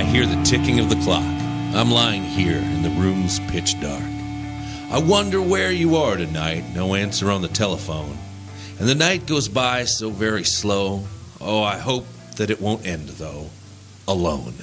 hear the ticking of the clock. I'm lying here in the room's pitch dark. I wonder where you are tonight, no answer on the telephone. And the night goes by so very slow. Oh, I hope that it won't end, though, alone.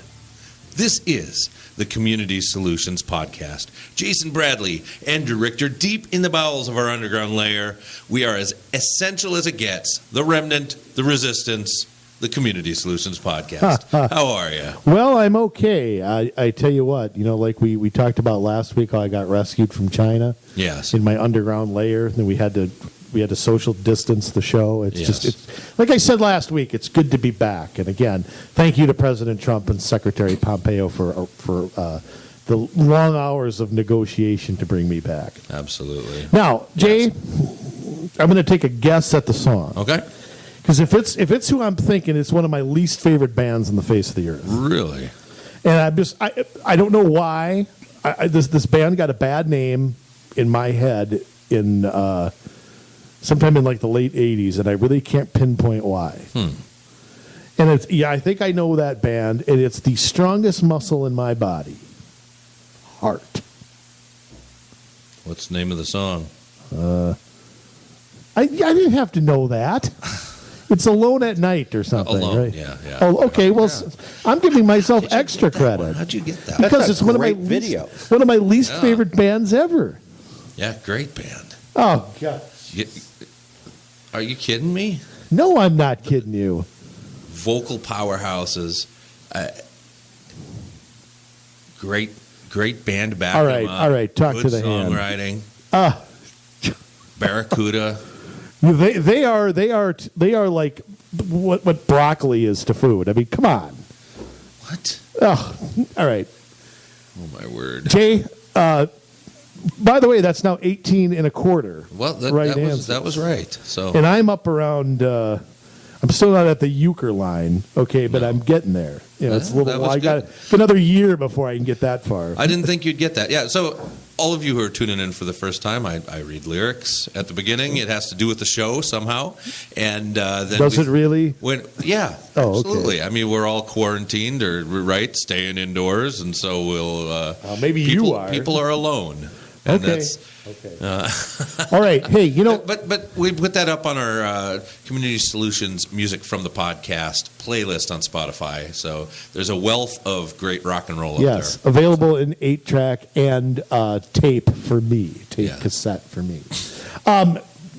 This is the Community Solutions Podcast. Jason Bradley, Andrew Richter, deep in the bowels of our underground lair. We are as essential as it gets. The Remnant, the Resistance, the Community Solutions Podcast. How are you? Well, I'm okay. I tell you what, like we talked about last week, how I got rescued from China. Yes. In my underground lair, and then we had to social distance the show. It's like I said last week, it's good to be back. And again, thank you to President Trump and Secretary Pompeo for the long hours of negotiation to bring me back. Absolutely. Now, Jay, I'm going to take a guess at the song. Okay. Because if it's who I'm thinking, it's one of my least favorite bands on the face of the earth. Really? And I don't know why. This band got a bad name in my head in sometime in like the late 80s, and I really can't pinpoint why. And I think I know that band, and it's the strongest muscle in my body. Heart. What's the name of the song? I didn't have to know that. It's Alone at Night or something, Alone, right? yeah. Oh, okay. Well, I'm giving myself extra credit. How'd you get that? Because it's one of my least favorite bands ever. Yeah, great band. Oh, God. Are you kidding me? No, I'm not kidding you. Vocal powerhouses. Great band back. All right. Talk to the hand. Songwriting. Barracuda. They are like what broccoli is to food. I mean, come on. What? Oh, all right. Oh, my word. Jay, by the way, that's now 18 and a quarter. Well, that was right. So, and I'm up around. I'm still not at the euchre line, okay, but I'm getting there. It's a little while. I got another year before I can get that far. I didn't think you'd get that. Yeah, so all of you who are tuning in for the first time, I read lyrics at the beginning. It has to do with the show somehow. And then Does it really? Yeah, oh, absolutely. Okay. I mean, we're all quarantined or, right, staying indoors, and so we'll... maybe you are. People are alone. And okay. All right. Hey, But we put that up on our Community Solutions Music from the Podcast playlist on Spotify. So there's a wealth of great rock and roll up there. Yes, available in 8-track and tape for me, cassette for me.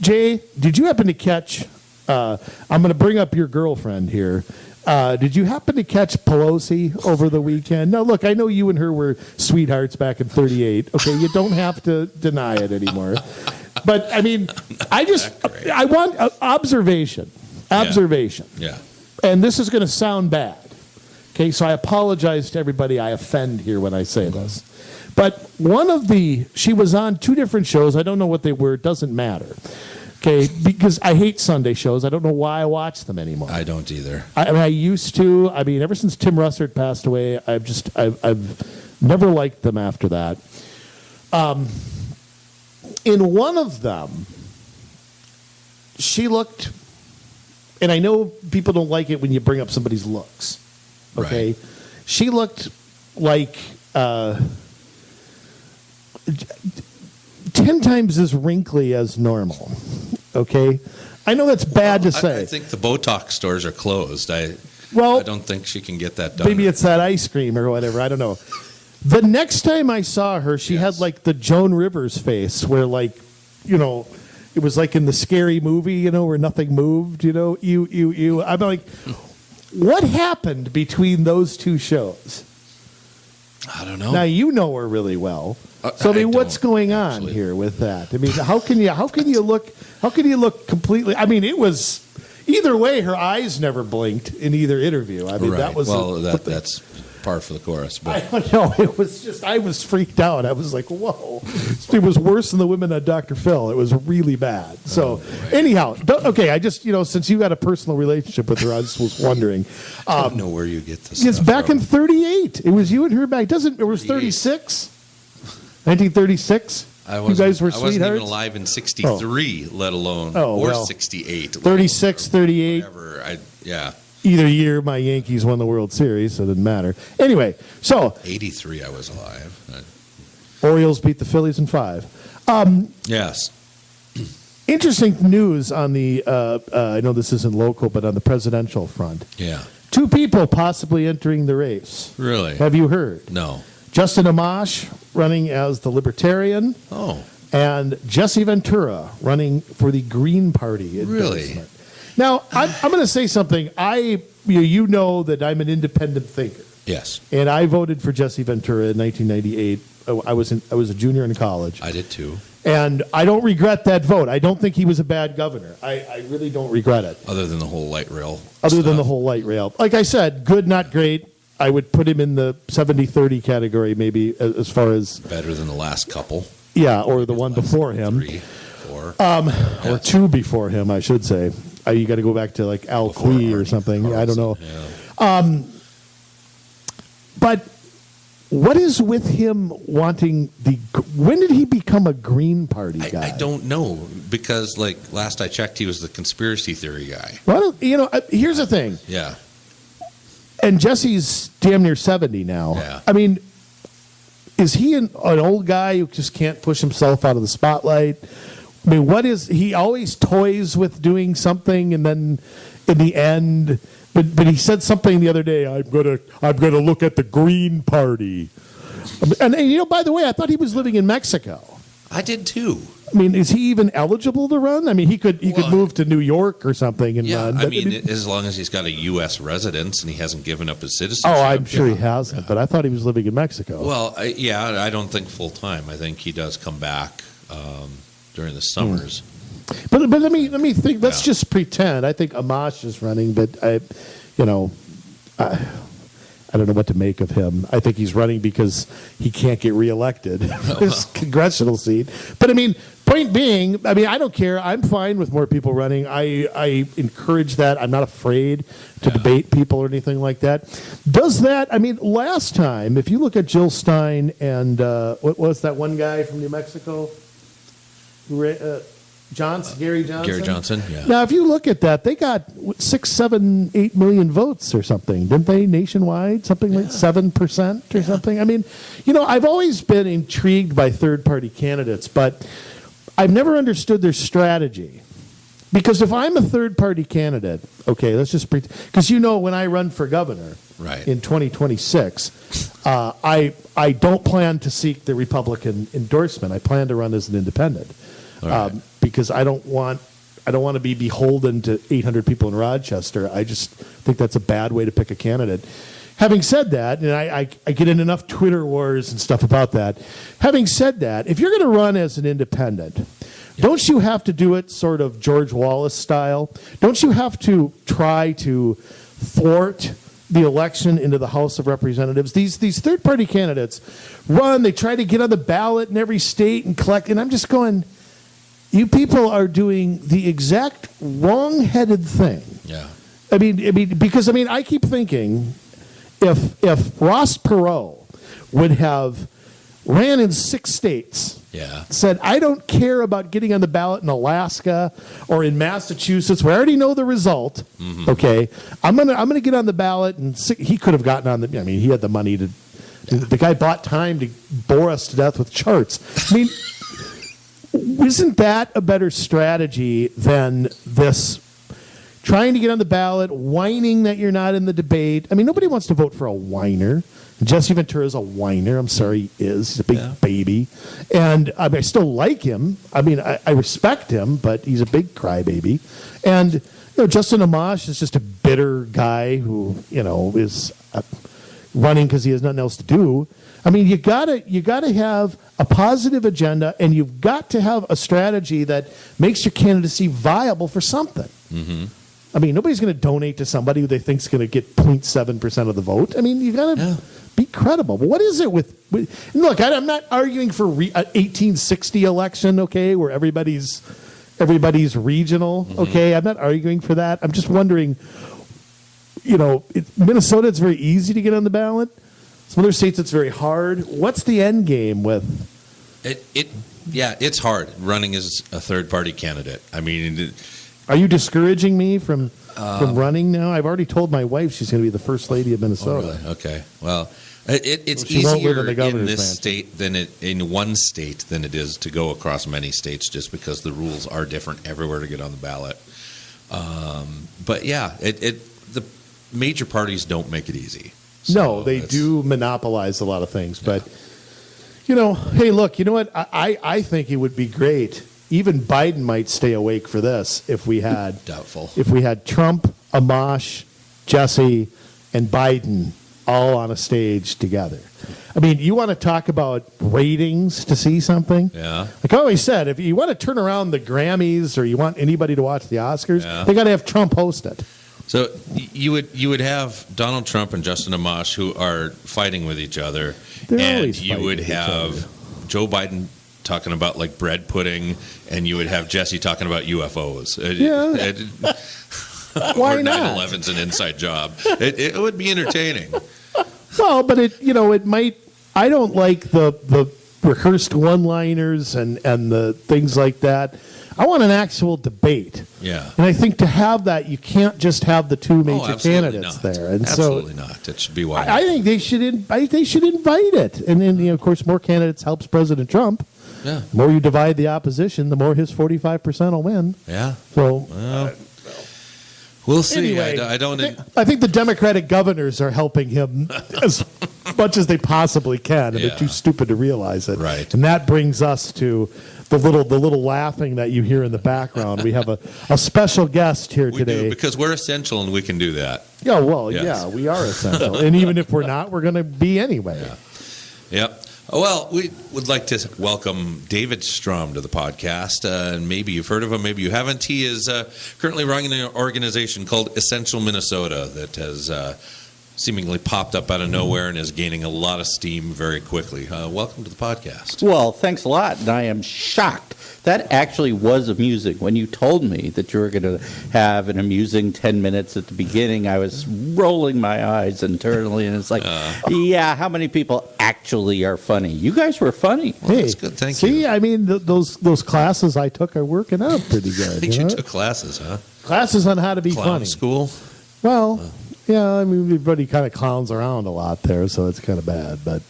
Jay, did you happen to catch, I'm going to bring up your girlfriend here. Did you happen to catch Pelosi over the weekend? No, look, I know you and her were sweethearts back in 38. Okay, you don't have to deny it anymore. But, I mean, I want observation. Yeah. And this is going to sound bad. Okay, so I apologize to everybody I offend here when I say this. But she was on 2 different shows. I don't know what they were. It doesn't matter. Okay, because I hate Sunday shows. I don't know why I watch them anymore. I don't either. I used to. I mean, ever since Tim Russert passed away, I've never liked them after that. In one of them, she looked, and I know people don't like it when you bring up somebody's looks. Okay, right. She looked like 10 times as wrinkly as normal. Okay, I know that's bad to say. I think the Botox stores are closed. I don't think she can get that done. Maybe it's that ice cream or whatever. I don't know. The next time I saw her, she had like the Joan Rivers face, where it was like in the Scary Movie, where nothing moved. You. I'm like, what happened between those 2 shows? I don't know. Now you know her really well. So I mean, what's going on here with that? I mean, how can you look completely? I mean, it was either way. Her eyes never blinked in either interview. I mean, right. that was that's par for the course. But I don't know. It was just I was freaked out. I was like, whoa! It was worse than the women on Dr. Phil. It was really bad. So anyhow, okay. I just since you got a personal relationship with her, I just was wondering. I don't know where you get this. It's back in 38. It was you and her back. It was 36. 1936? You guys were sweethearts? I wasn't even alive in 63, let alone, 68. 36, 38. Whatever. either year my Yankees won the World Series, so it didn't matter. Anyway, so 83, I was alive. Orioles beat the Phillies in 5. Yes. Interesting news on the, I know this isn't local, but on the presidential front. Yeah. 2 people possibly entering the race. Really? Have you heard? No. Justin Amash running as the Libertarian. Oh. And Jesse Ventura running for the Green Party. Really? Now, I'm going to say something. You know that I'm an independent thinker. Yes. And I voted for Jesse Ventura in 1998. I was a junior in college. I did too. And I don't regret that vote. I don't think he was a bad governor. I really don't regret it. Other than the whole light rail. Other than the whole light rail. Like I said, good, not great. I would put him in the 70-30 category maybe as far as... Better than the last couple. Yeah, or the one before him. 3, 4. Or 2 before him, I should say. You got to go back to like Al Quee or something. Carlson. I don't know. Yeah. But what is with him wanting when did he become a Green Party guy? I don't know, because like last I checked, he was the conspiracy theory guy. Well, here's the thing. Yeah. And Jesse's damn near 70 now. Yeah. I mean, is he an old guy who just can't push himself out of the spotlight? I mean, he always toys with doing something, and then in the end, but he said something the other day. I'm gonna look at the Green Party, and by the way, I thought he was living in Mexico. I did too. I mean, is he even eligible to run? I mean, he could move to New York or something and run. I mean, as long as he's got a U.S. residence and he hasn't given up his citizenship. Oh, I'm sure he hasn't, but I thought he was living in Mexico. Well, I don't think full time. I think he does come back during the summers. But let me think. Let's just pretend. I think Amash is running, but I don't know what to make of him. I think he's running because he can't get reelected for his congressional seat. But I mean, point being, I don't care. I'm fine with more people running. I encourage that. I'm not afraid to debate people or anything like that. Does that? I mean, last time, if you look at Jill Stein and what was that one guy from New Mexico? Gary Johnson. Gary Johnson, yeah. Now, if you look at that, they got 6, 7, 8 million votes or something, didn't they? Nationwide, something like 7% or something. I mean, I've always been intrigued by third-party candidates, but I've never understood their strategy. Because if I'm a third-party candidate, okay, let's just because when I run for governor in 2026, I don't plan to seek the Republican endorsement. I plan to run as an independent. Right. Because I don't want to be beholden to 800 people in Rochester. I just think that's a bad way to pick a candidate. Having said that, and I get in enough Twitter wars and stuff about that. Having said that, if you're going to run as an independent, don't you have to do it sort of George Wallace style? Don't you have to try to thwart the election into the House of Representatives? These third-party candidates run, they try to get on the ballot in every state and collect, and I'm just going... You people are doing the exact wrong-headed thing. Yeah. Because I keep thinking, if Ross Perot would have ran in 6 states, said, I don't care about getting on the ballot in Alaska or in Massachusetts, where I already know the result. Mm-hmm. Okay, I'm gonna get on the ballot, and he could have gotten on the. He had the money to. The guy bought time to bore us to death with charts. Isn't that a better strategy than this trying to get on the ballot, whining that you're not in the debate? Nobody wants to vote for a whiner. Jesse Ventura is a whiner. I'm sorry, he is. He's a big baby. And I still like him. I respect him, but he's a big crybaby. And Justin Amash is just a bitter guy who, is running because he has nothing else to do. You gotta have a positive agenda, and you've got to have a strategy that makes your candidacy viable for something. Mm-hmm. Nobody's going to donate to somebody who they think is going to get 0.7% of the vote. You gotta be credible. But what is it with look? I'm not arguing for 1860 election, okay, where everybody's regional, mm-hmm. okay. I'm not arguing for that. I'm just wondering. Minnesota, it's very easy to get on the ballot. Some other states, it's very hard. What's the end game with it? It's hard running as a third-party candidate. Are you discouraging me from from running now. I've already told my wife she's going to be the first lady of Minnesota. Oh, really? Okay. Well, it's She won't live easier in the governor's in this mansion. state in one state than it is to go across many states, just because the rules are different everywhere to get on the ballot. But yeah, the major parties don't make it easy. So No, they do monopolize a lot of things. But, hey, look, you know what? I think it would be great. Even Biden might stay awake for this if we had Doubtful. If we had Trump, Amash, Jesse, and Biden all on a stage together. I mean, you want to talk about ratings to see something? Yeah. Like I always said, if you want to turn around the Grammys or you want anybody to watch the Oscars, Yeah. they got to have Trump host it. So you would have Donald Trump and Justin Amash who are fighting with each other, They're and always you fighting would with each have Joe Biden talking about like bread pudding, and you would have Jesse talking about UFOs. Yeah. Why or not? 9/11's an inside job. It would be entertaining. Well, but it might. I don't like the rehearsed one-liners and the things like that. I want an actual debate. Yeah. And I think to have that, you can't just have the two major absolutely candidates not. there. And Absolutely not. It should be wide. I think they should invite it. And then, of course, more candidates helps President Trump. Yeah. The more you divide the opposition, the more his 45% will win. Yeah. So We'll see. anyway, I don't. I think the Democratic governors are helping him as much as they possibly can, and Yeah. they're too stupid to realize it. Right. And that brings us to the little laughing that you hear in the background. We have a special guest here We today. do, because we're essential and we can do that. Yeah, well, Yes. yeah, we are essential, and even if we're not, we're going to be anyway. Yeah. Yep. Well, we would like to welcome David Strom to the podcast. And maybe you've heard of him, maybe you haven't. He is currently running an organization called Essential Minnesota that has seemingly popped up out of nowhere and is gaining a lot of steam very quickly. Welcome to the podcast. Well, thanks a lot, and I am shocked. That actually was amusing. When you told me that you were going to have an amusing 10 minutes at the beginning, I was rolling my eyes internally, and it's like, yeah, how many people actually are funny? You guys were funny. Well, that's good. Thank you. See, I mean, those classes I took are working out pretty good. I think you took classes, huh? Classes on how to be Clown funny. school? Well, yeah, I mean, everybody kind of clowns around a lot there, so it's kind of bad. But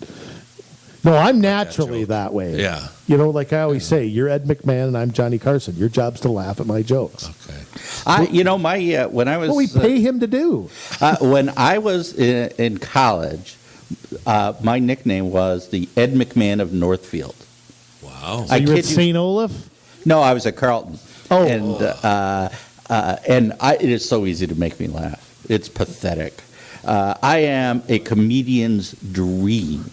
no, I'm naturally that way. Yeah. Like I always say, you're Ed McMahon and I'm Johnny Carson. Your job's to laugh at my jokes. Okay. When I was What we pay him to do. when I was in college, my nickname was the Ed McMahon of Northfield. Wow. So you're at kid you- St. Olaf? No, I was at Carleton. Oh. And it is so easy to make me laugh. It's pathetic. I am a comedian's dream.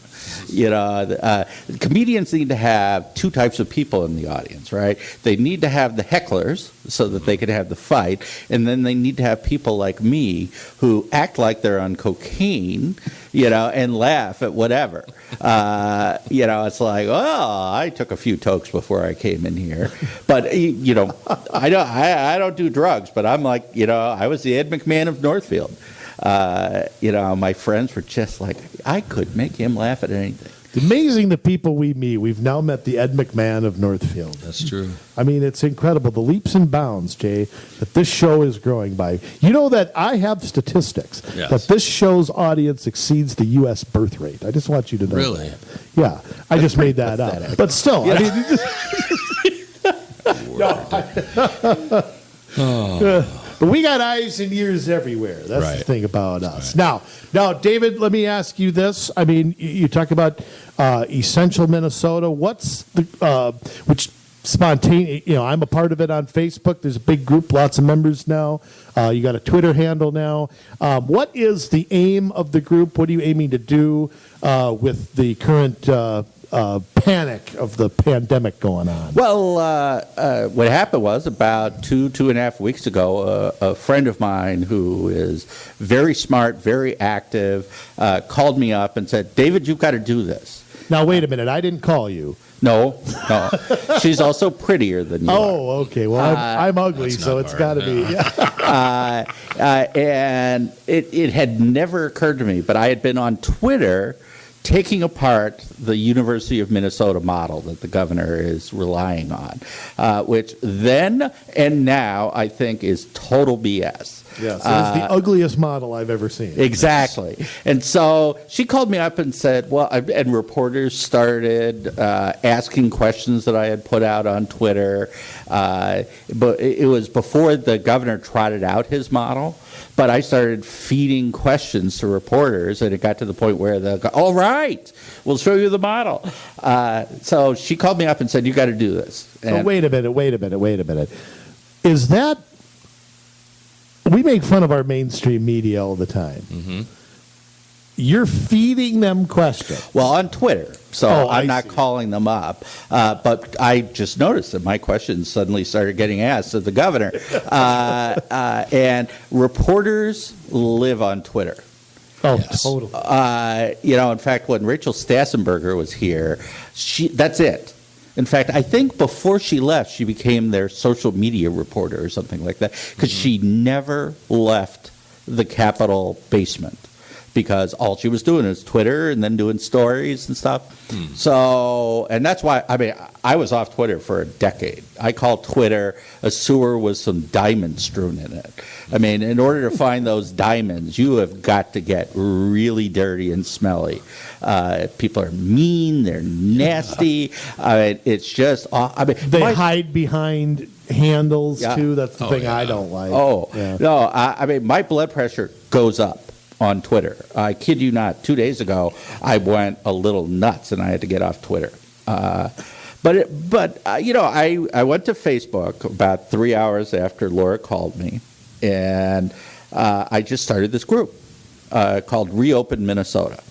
Comedians need to have two types of people in the audience, right? They need to have the hecklers so that they can have the fight, and then they need to have people like me who act like they're on cocaine, and laugh at whatever. It's like, oh, I took a few tokes before I came in here, but I don't do drugs, but I'm like, I was the Ed McMahon of Northfield. My friends were just like, I could make him laugh at anything. It's amazing the people we meet. We've now met the Ed McMahon of Northfield. That's true. I mean, it's incredible. The leaps and bounds, Jay, that this show is growing by. You know that I have statistics Yes. that this show's audience exceeds the U.S. birth rate. I just want you to know Really? that. Yeah. I just made that up. But still, I mean, but we got eyes and ears everywhere. That's the Right. thing about us. Now, David, let me ask you this. I mean, you talk about Essential Minnesota. What's the which spontaneous? I'm a part of it on Facebook. There's a big group, lots of members now. You got a Twitter handle now. What is the aim of the group? What are you aiming to do with the current panic of the pandemic going on? Well, what happened was about 2.5 weeks ago, a friend of mine who is very smart, very active, called me up and said, David, you've got to do this. Now, wait a minute. I didn't call you. No. She's also prettier than you are. Oh, okay. Well, I'm ugly, That's so not it's hard, got to be. And it had never occurred to me, but I had been on Twitter taking apart the University of Minnesota model that the governor is relying on, which then and now I think is total BS. Yes, it is the ugliest model I've ever seen. Exactly. And so she called me up and said, well, and reporters started asking questions that I had put out on Twitter. But it was before the governor trotted out his model. But I started feeding questions to reporters, and it got to the point where all right, we'll show you the model. So she called me up and said, you got to do this. So wait a minute. Is that... We make fun of our mainstream media all the time. Mm-hmm. You're feeding them questions. Well, on Twitter. So I'm not calling them up. But I just noticed that my questions suddenly started getting asked of the governor. And reporters live on Twitter. Oh, yes. Totally. In fact, when Rachel Stassenberger was here, that's it. In fact, I think before she left, she became their social media reporter or something like that, because she never left the Capitol basement, because all she was doing is Twitter and then doing stories and stuff. So, and that's why, I was off Twitter for a decade. I call Twitter a sewer with some diamonds strewn in it. In order to find those diamonds, you have got to get really dirty and smelly. People are mean, they're nasty. It's just, they hide behind handles too. That's the thing I don't like. No, my blood pressure goes up on Twitter. I kid you not. 2 days ago, I went a little nuts and I had to get off Twitter. But I went to Facebook about 3 hours after Laura called me, and I just started this group called Reopen Minnesota.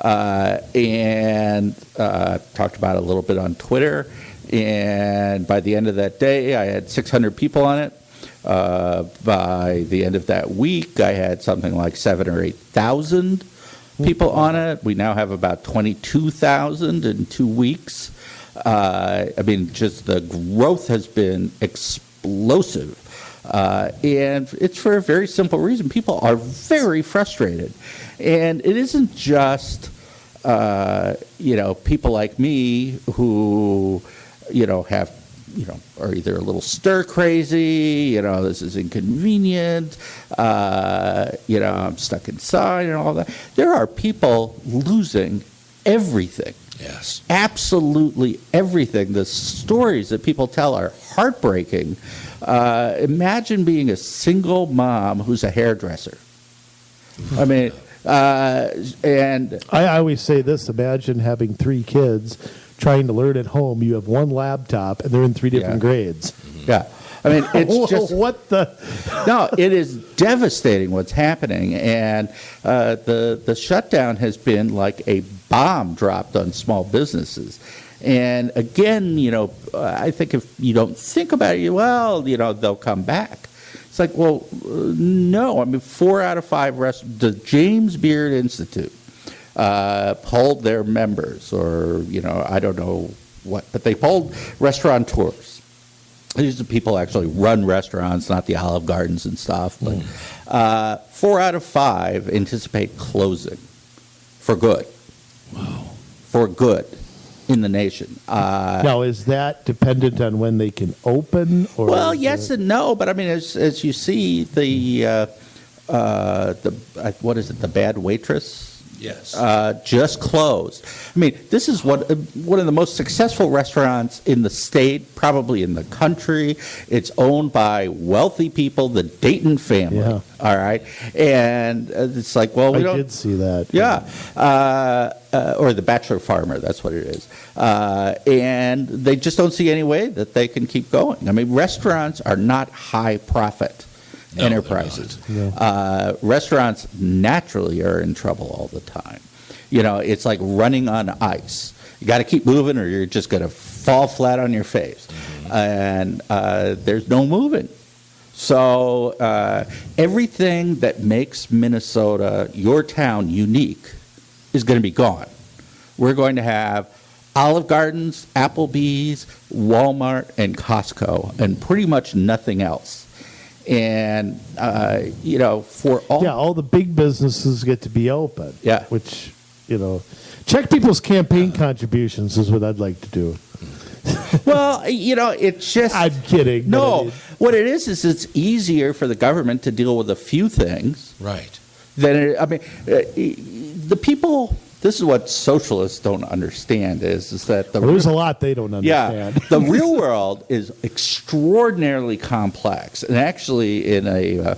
And talked about it a little bit on Twitter, and by the end of that day, I had 600 people on it. By the end of that week, I had something like 7,000 or 8,000 people on it. We now have about 22,000 in 2 weeks. Just the growth has been explosive. And it's for a very simple reason. People are very frustrated. And it isn't just, people like me who, have, are either a little stir crazy, this is inconvenient, I'm stuck inside and all that. There are people losing everything. Yes. Absolutely everything. The stories that people tell are heartbreaking. Imagine being a single mom who's a hairdresser. And I always say this: imagine having 3 kids trying to learn at home. You have one laptop, and they're in 3 different grades. Yeah. It's just what the. No, it is devastating what's happening, and the shutdown has been like a bomb dropped on small businesses. And again, I think if you don't think about it, they'll come back. It's like, well, no. 4 out of 5 the James Beard Institute polled their members, or I don't know what, but they polled restaurateurs. These are people who actually run restaurants, not the Olive Gardens and stuff. But 4 out of 5 anticipate closing for good. Wow. For good in the nation. Now, is that dependent on when they can open? Or well, yes and no. But as you see, the what is it? The Bad Waitress. Yes. Just closed. This is one of the most successful restaurants in the state, probably in the country. It's owned by wealthy people, the Dayton family. Yeah. All right. And it's like, well, I did see that. Yeah. Or the Bachelor Farmer, that's what it is. And they just don't see any way that they can keep going. Restaurants are not high profit enterprises. Restaurants naturally are in trouble all the time. It's like running on ice. You got to keep moving, or you're just going to fall flat on your face. And there's no moving. So everything that makes Minnesota, your town, unique is going to be gone. We're going to have Olive Gardens, Applebee's, Walmart, and Costco, and pretty much nothing else. And for all all the big businesses get to be open. Yeah. Which Check people's campaign contributions is what I'd like to do. Well, it's just. I'm kidding. No, what it is it's easier for the government to deal with a few things. Right. The people. This is what socialists don't understand is that there's a lot they don't understand. Yeah, the real world is extraordinarily complex, and actually, in a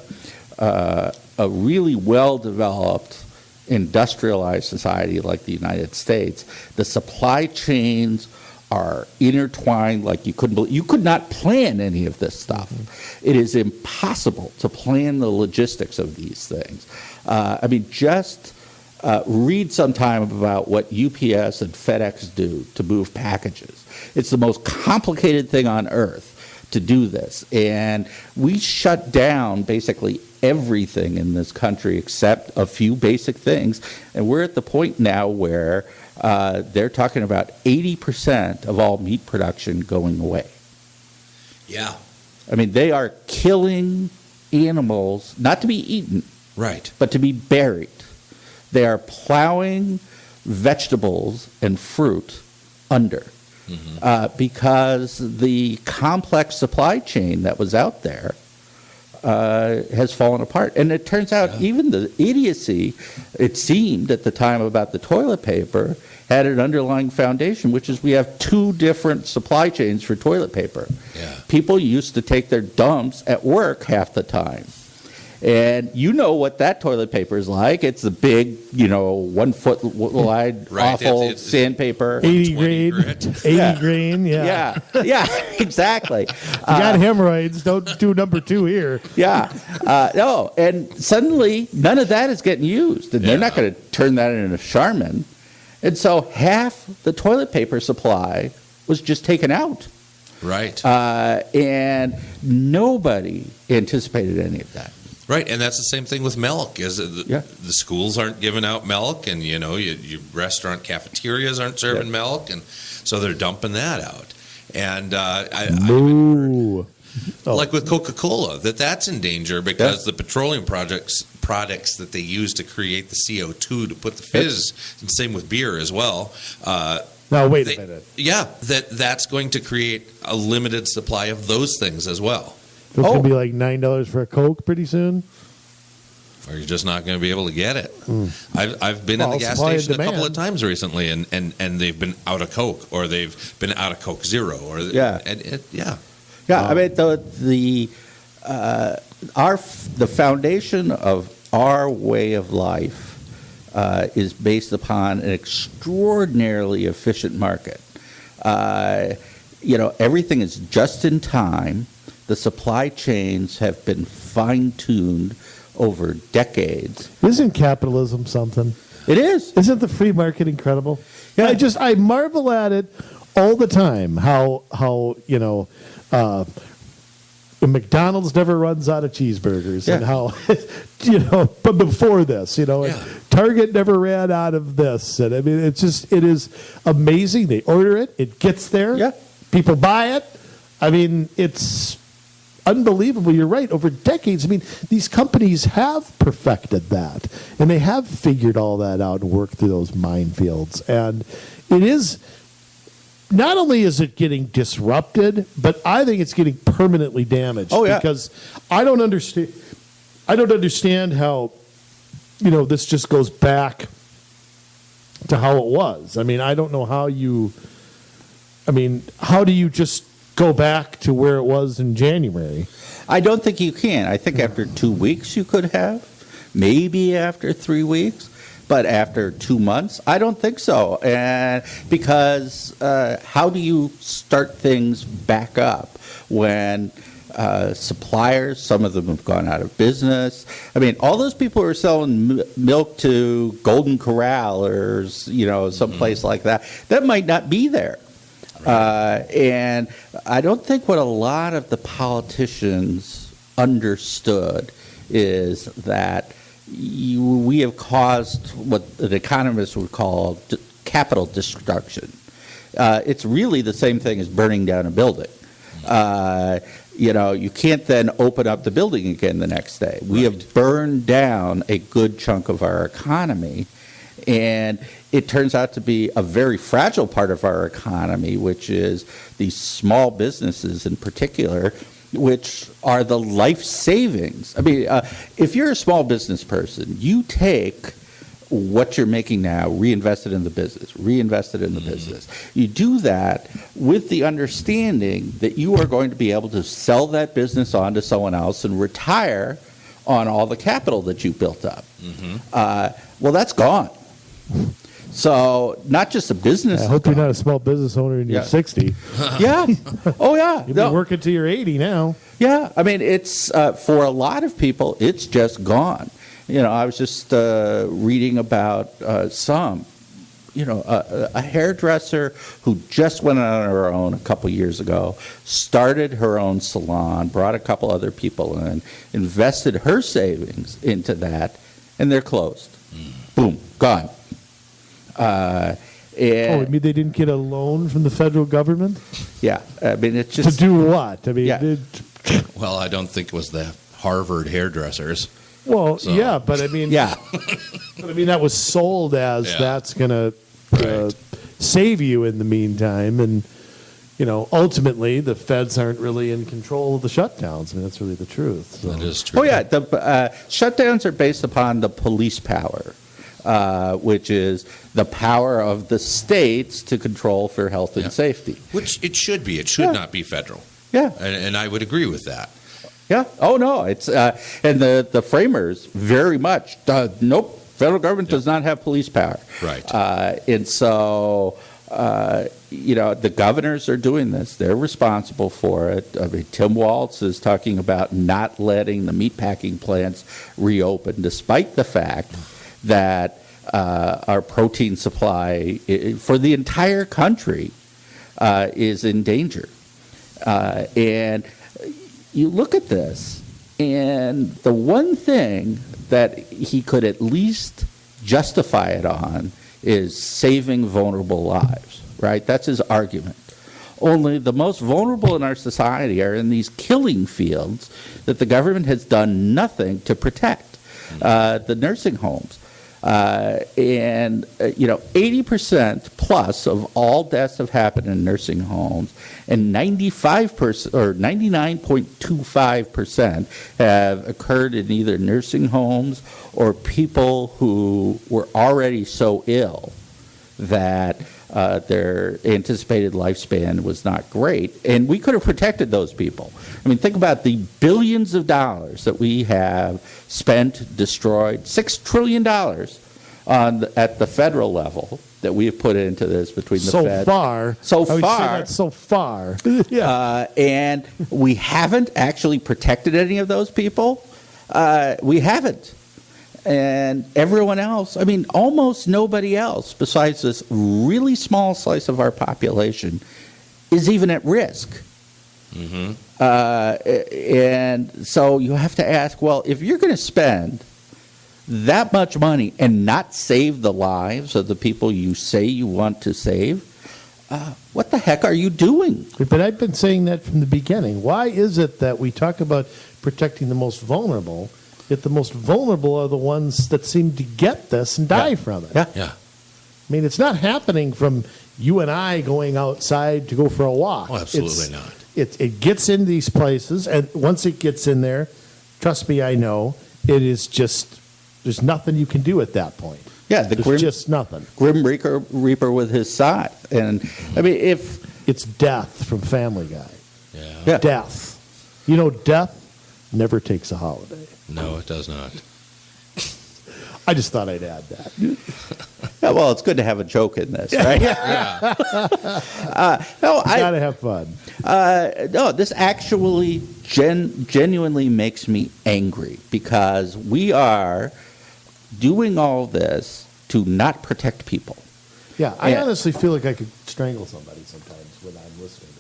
really well-developed, industrialized society like the United States, the supply chains are intertwined like you could not plan any of this stuff. Mm-hmm. It is impossible to plan the logistics of these things. Just read sometime about what UPS and FedEx do to move packages. It's the most complicated thing on earth to do this. And we shut down basically everything in this country except a few basic things. And we're at the point now where they're talking about 80% of all meat production going away. Yeah. They are killing animals, not to be eaten, right, but to be buried. They are plowing vegetables and fruit under because the complex supply chain that was out there has fallen apart. And it turns out even the idiocy, it seemed at the time about the toilet paper, had an underlying foundation, which is we have two different supply chains for toilet paper. Yeah. People used to take their dumps at work half the time. And you know what that toilet paper is like. It's the big, 1 foot wide, right. awful it's sandpaper. 80 grain. 80 grain, Yeah, exactly. You got hemorrhoids. Don't do number 2 here. Yeah. No, and suddenly none of that is getting used. And they're not going to turn that into a Charmin. And so half the toilet paper supply was just taken out. Right. And nobody anticipated any of that. Right, and that's the same thing with milk. The schools aren't giving out milk, and your restaurant cafeterias aren't serving milk, and so they're dumping that out. And like with Coca-Cola, that's in danger because the petroleum products that they use to create the CO2 to put the fizz, and same with beer as well. Now wait a minute. Yeah, that's going to create a limited supply of those things as well. It's going to be like $9 for a Coke pretty soon? Or you're just not going to be able to get it. I've been in the gas station a couple of times recently, and they've been out of Coke, or they've been out of Coke Zero. The foundation of our way of life is based upon an extraordinarily efficient market. Everything is just in time. The supply chains have been fine-tuned over decades. Isn't capitalism something? It is. Isn't the free market incredible? Yeah. I marvel at it all the time. How McDonald's never runs out of cheeseburgers, and how but before this, Target never ran out of this, and it is amazing. They order it, it gets there, people buy it. It's unbelievable. You're right. Over decades, these companies have perfected that, and they have figured all that out and worked through those minefields. And it is not only is it getting disrupted, but I think it's getting permanently damaged. Oh, yeah. Because I don't understand how this just goes back to how it was. I don't know how how do you just go back to where it was in January? I don't think you can. I think after 2 weeks you could have, maybe after 3 weeks, but after 2 months, I don't think so. And because how do you start things back up when suppliers, some of them have gone out of business? All those people who are selling milk to Golden Corral or someplace like that might not be there. And I don't think what a lot of the politicians understood is that we have caused what an economist would call capital destruction. It's really the same thing as burning down a building. You can't then open up the building again the next day. We have burned down a good chunk of our economy, And it turns out to be a very fragile part of our economy, which is these small businesses in particular, which are the life savings. I mean, if you're a small business person, you take what you're making now, reinvest it in the business, You do that with the understanding that you are going to be able to sell that business on to someone else and retire on all the capital that you built up. Well, that's gone. So not just a business. I hope you're not a small business owner and you're 60. Yeah. Oh, yeah. You'll be working till you're 80 now. Yeah. I mean, it's for a lot of people, it's just gone. You know, I was just reading about a hairdresser who just went on her own a couple years ago, started her own salon, brought a couple other people in, invested her savings into that, and they're closed. Boom, gone. I mean they didn't get a loan from the federal government? Yeah, I mean it's just to do what? I mean, yeah. Well, I don't think it was the Harvard hairdressers. Well, so. Yeah, but I mean, that was sold as that's going to save you in the meantime, and ultimately the feds aren't really in control of the shutdowns. I mean, that's really the truth. So. That is true. Oh yeah, the shutdowns are based upon the police power, which is the power of the states to control for health and safety. Which it should be. It should not be federal. Yeah, and I would agree with that. Yeah. Oh no. It's and the framers very much nope. Federal government does not have police power. Right. And so the governors are doing this. They're responsible for it. I mean, Tim Walz is talking about not letting the meatpacking plants reopen, despite the fact that our protein supply for the entire country is in danger. And you look at this, and the one thing that he could at least justify it on is saving vulnerable lives, right? That's his argument. Only the most vulnerable in our society are in these killing fields that the government has done nothing to protect. The nursing homes. 80% plus of all deaths have happened in nursing homes, and 95% or 99.25% have occurred in either nursing homes or people who were already so ill that their anticipated lifespan was not great, and we could have protected those people. I mean, think about the billions of dollars that we have spent, destroyed, $6 trillion at the federal level that we have put into this between the Fed. So far. Yeah. And we haven't actually protected any of those people. We haven't. And everyone else, I mean, almost nobody else besides this really small slice of our population is even at risk. And so you have to ask, well, if you're going to spend that much money and not save the lives of the people you say you want to save, what the heck are you doing? But I've been saying that from the beginning. Why is it that we talk about protecting the most vulnerable, yet the most vulnerable are the ones that seem to get this and die from it? Yeah. I mean, it's not happening from you and I going outside to go for a walk. Oh, absolutely not. It gets in these places, and once it gets in there, trust me, I know, it is just, there's nothing you can do at that point. Yeah, there's just nothing. Grim Reaper with his scythe. And, I mean, if... It's death from Family Guy. Yeah. Death. Death never takes a holiday. No, it does not. I just thought I'd add that. Yeah, well, it's good to have a joke in this, right? Yeah. Gotta have fun. No, this actually genuinely makes me angry because we are doing all this to not protect people. Yeah, I honestly feel like I could strangle somebody sometimes when I'm listening to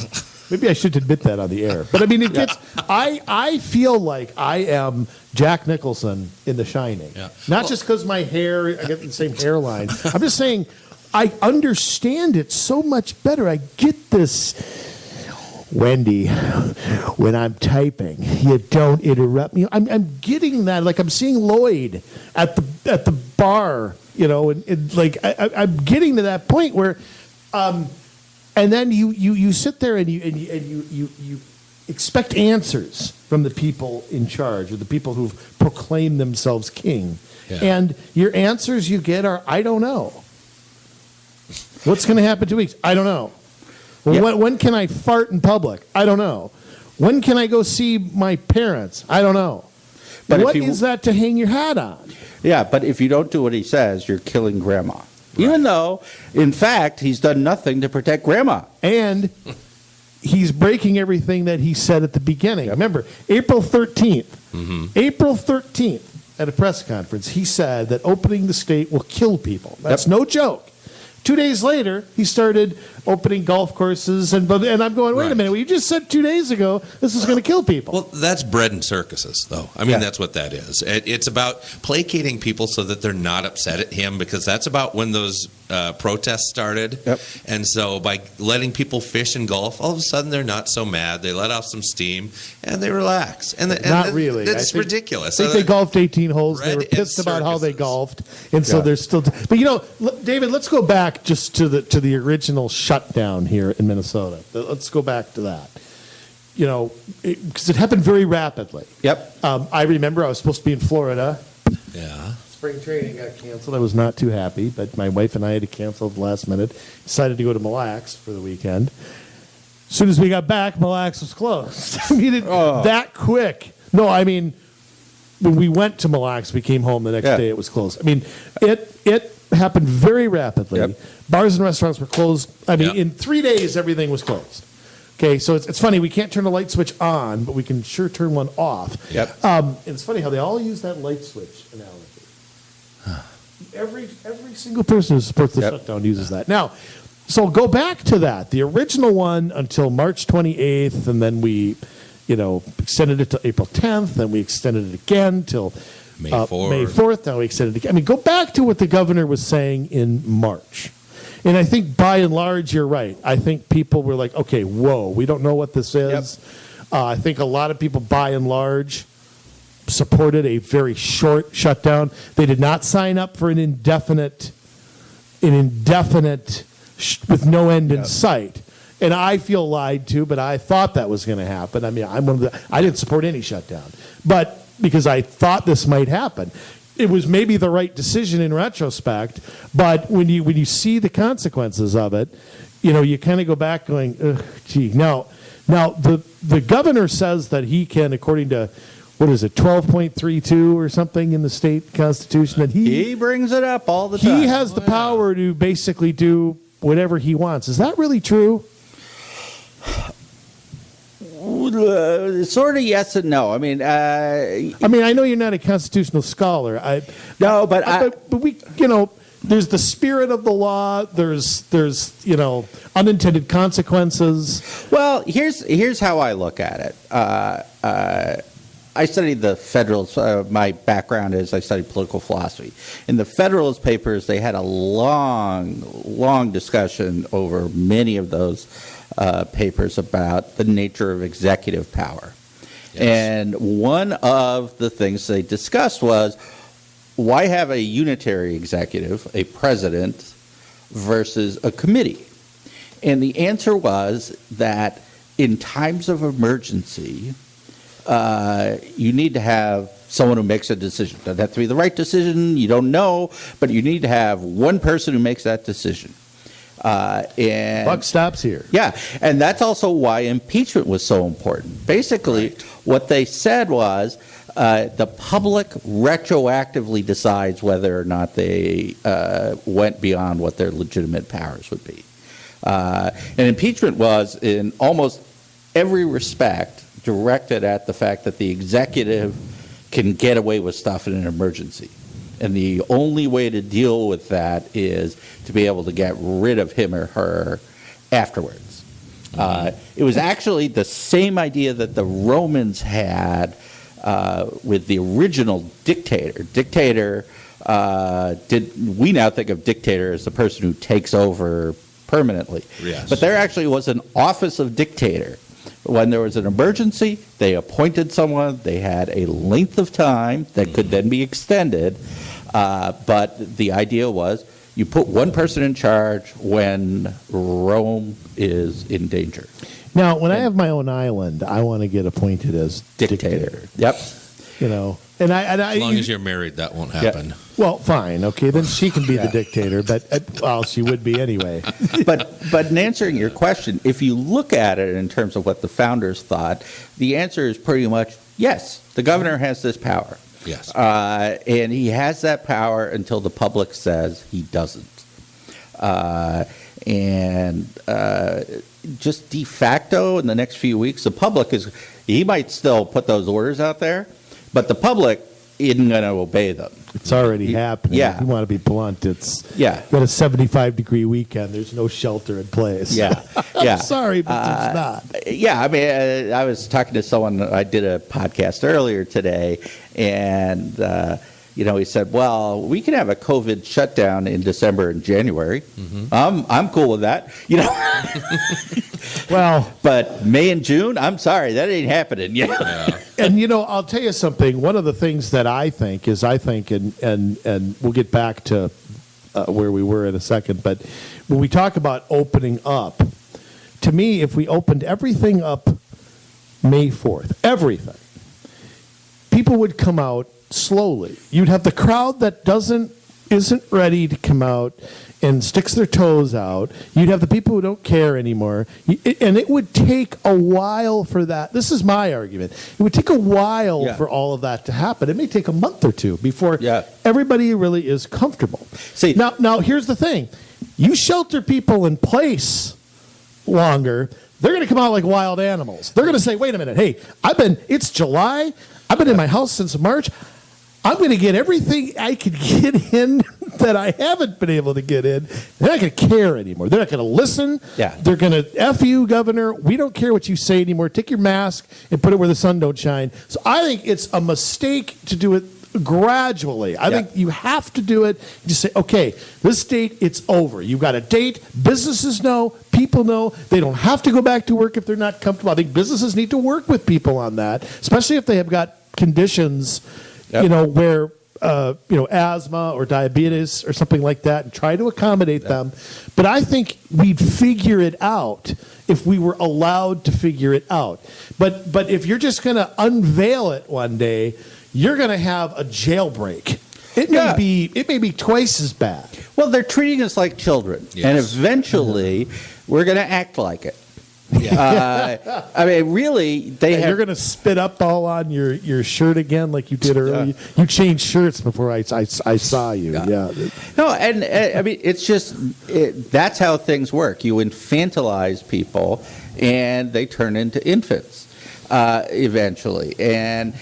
this. Maybe I should admit that on the air. But I mean, it gets. I feel like I am Jack Nicholson in The Shining. Yeah. Not just because my hair, I get the same hairline. I'm just saying, I understand it so much better. I get this. Wendy, when I'm typing, you don't interrupt me. I'm getting that. Like I'm seeing Lloyd at the bar and like I'm getting to that point where, and then you sit there and you expect answers from the people in charge or the people who've proclaimed themselves king, and your answers you get are, I don't know. What's going to happen in 2 weeks? I don't know. When can I fart in public? I don't know. When can I go see my parents? I don't know. But what is that to hang your hat on? Yeah, but if you don't do what he says, you're killing grandma. Right. Even though, in fact, he's done nothing to protect grandma. And he's breaking everything that he said at the beginning. Remember, April 13th. Mm-hmm. April 13th, at a press conference, he said that opening the state will kill people. That's no joke. 2 days later, he started opening golf courses, and I'm going, wait a minute, well, you just said 2 days ago this is going to kill people. Well, that's bread and circuses, though. I mean, that's what that is. It's about placating people so that they're not upset at him, because that's about when those protests started. Yep. And so by letting people fish and golf, all of a sudden they're not so mad. They let off some steam, and they relax. Not really. It's ridiculous. I think they golfed 18 holes. They were pissed about how they golfed, and so they're still. But David, let's go back just to the original shutdown here in Minnesota. Let's go back to that. Because it happened very rapidly. Yep. I remember I was supposed to be in Florida. Yeah. Spring training got canceled. I was not too happy, but my wife and I had to cancel at the last minute. Decided to go to Mille Lacs for the weekend. As soon as we got back, Mille Lacs was closed. I mean, that quick. No, I mean, when we went to Mille Lacs, we came home the next day. It was closed. I mean, it happened very rapidly. Yep. Bars and restaurants were closed. I mean, in 3 days, everything was closed. Okay, so it's funny. We can't turn a light switch on, but we can sure turn one off. Yep. And it's funny how they all use that light switch analogy. Every single person who supports the shutdown uses that. Now, so go back to that. The original one until March 28th, and then we, extended it to April 10th, then we extended it again till May 4th. Now we extended it again. I mean, go back to what the governor was saying in March. And I think by and large, you're right. I think people were like, okay, whoa, we don't know what this is. Yep. I think a lot of people by and large supported a very short shutdown. They did not sign up for an indefinite with no end in sight. And I feel lied to, but I thought that was going to happen. I mean, I didn't support any shutdown, but because I thought this might happen. It was maybe the right decision in retrospect, but when you see the consequences of it, you kind of go back going, ugh, gee. Now the governor says that he can, according to, what is it, 12.32 or something in the state constitution, that he brings it up all the time. He has the power to basically do whatever he wants. Is that really true? Sort of yes and no. I mean, I know you're not a constitutional scholar. But we, there's the spirit of the law. There's unintended consequences. Well, here's how I look at it. I studied the Federalist. My background is I studied political philosophy. In the Federalist Papers, they had a long discussion over many of those papers about the nature of executive power. Yes. And one of the things they discussed was, why have a unitary executive, a president, versus a committee? And the answer was that in times of emergency, you need to have someone who makes a decision. Doesn't have to be the right decision, you don't know, but you need to have one person who makes that decision. And buck stops here. Yeah, and that's also why impeachment was so important. Basically, what they said was the public retroactively decides whether or not they went beyond what their legitimate powers would be. And impeachment was, in almost every respect, directed at the fact that the executive can get away with stuff in an emergency. And the only way to deal with that is to be able to get rid of him or her afterwards. It was actually the same idea that the Romans had with the original dictator. We now think of dictator as the person who takes over permanently. Yes. But there actually was an office of dictator. When there was an emergency, they appointed someone. They had a length of time that could then be extended But the idea was you put one person in charge when Rome is in danger. Now, when I have my own island, I want to get appointed as dictator. Yep. You know, and As long as you're married, that won't happen. Well, fine, okay, then she can be the dictator, but well, she would be anyway. But in answering your question, if you look at it in terms of what the founders thought, the answer is pretty much yes. The governor has this power. Yes. And he has that power until the public says he doesn't. Just de facto in the next few weeks, the public he might still put those orders out there, but the public isn't going to obey them. It's already happening. Yeah. If you want to be blunt, it's Yeah. got a 75-degree weekend. There's no shelter in place. Yeah. I'm sorry, but it's not. Yeah, I mean, I was talking to someone, I did a podcast earlier today, and, he said, well, we can have a COVID shutdown in December and January. Mm-hmm. I'm cool with that. Well, but May and June, I'm sorry, that ain't happening. Yeah. And, I'll tell you something. One of the things that I think, and we'll get back to where we were in a second, but when we talk about opening up, to me, if we opened everything up May 4th, everything, people would come out slowly. You'd have the crowd that isn't ready to come out and sticks their toes out. You'd have the people who don't care anymore. And it would take a while for that. This is my argument. It would take a while for all of that to happen. It may take a month or two before everybody really is comfortable. See, now here's the thing. You shelter people in place longer, they're going to come out like wild animals. They're going to say, wait a minute, hey, it's July. I've been in my house since March. I'm going to get everything I could get in that I haven't been able to get in. They're not going to care anymore. They're not going to listen. Yeah. They're going to F you, Governor. We don't care what you say anymore. Take your mask and put it where the sun don't shine. So I think it's a mistake to do it gradually. I think you have to do it. You just say, okay, this date, it's over. You've got a date. Businesses know. People know. They don't have to go back to work if they're not comfortable. I think businesses need to work with people on that, especially if they have got conditions where asthma or diabetes or something like that, and try to accommodate them. But I think we'd figure it out if we were allowed to figure it out. But if you're just going to unveil it one day, you're going to have a jailbreak. It may be twice as bad. Well, they're treating us like children, and eventually we're going to act like it. Yeah. I mean, really, you're going to spit up all on your shirt again like you did earlier. You changed shirts before I saw you. Yeah. No, and I mean, it's just that's how things work. You infantilize people, and they turn into infants eventually. And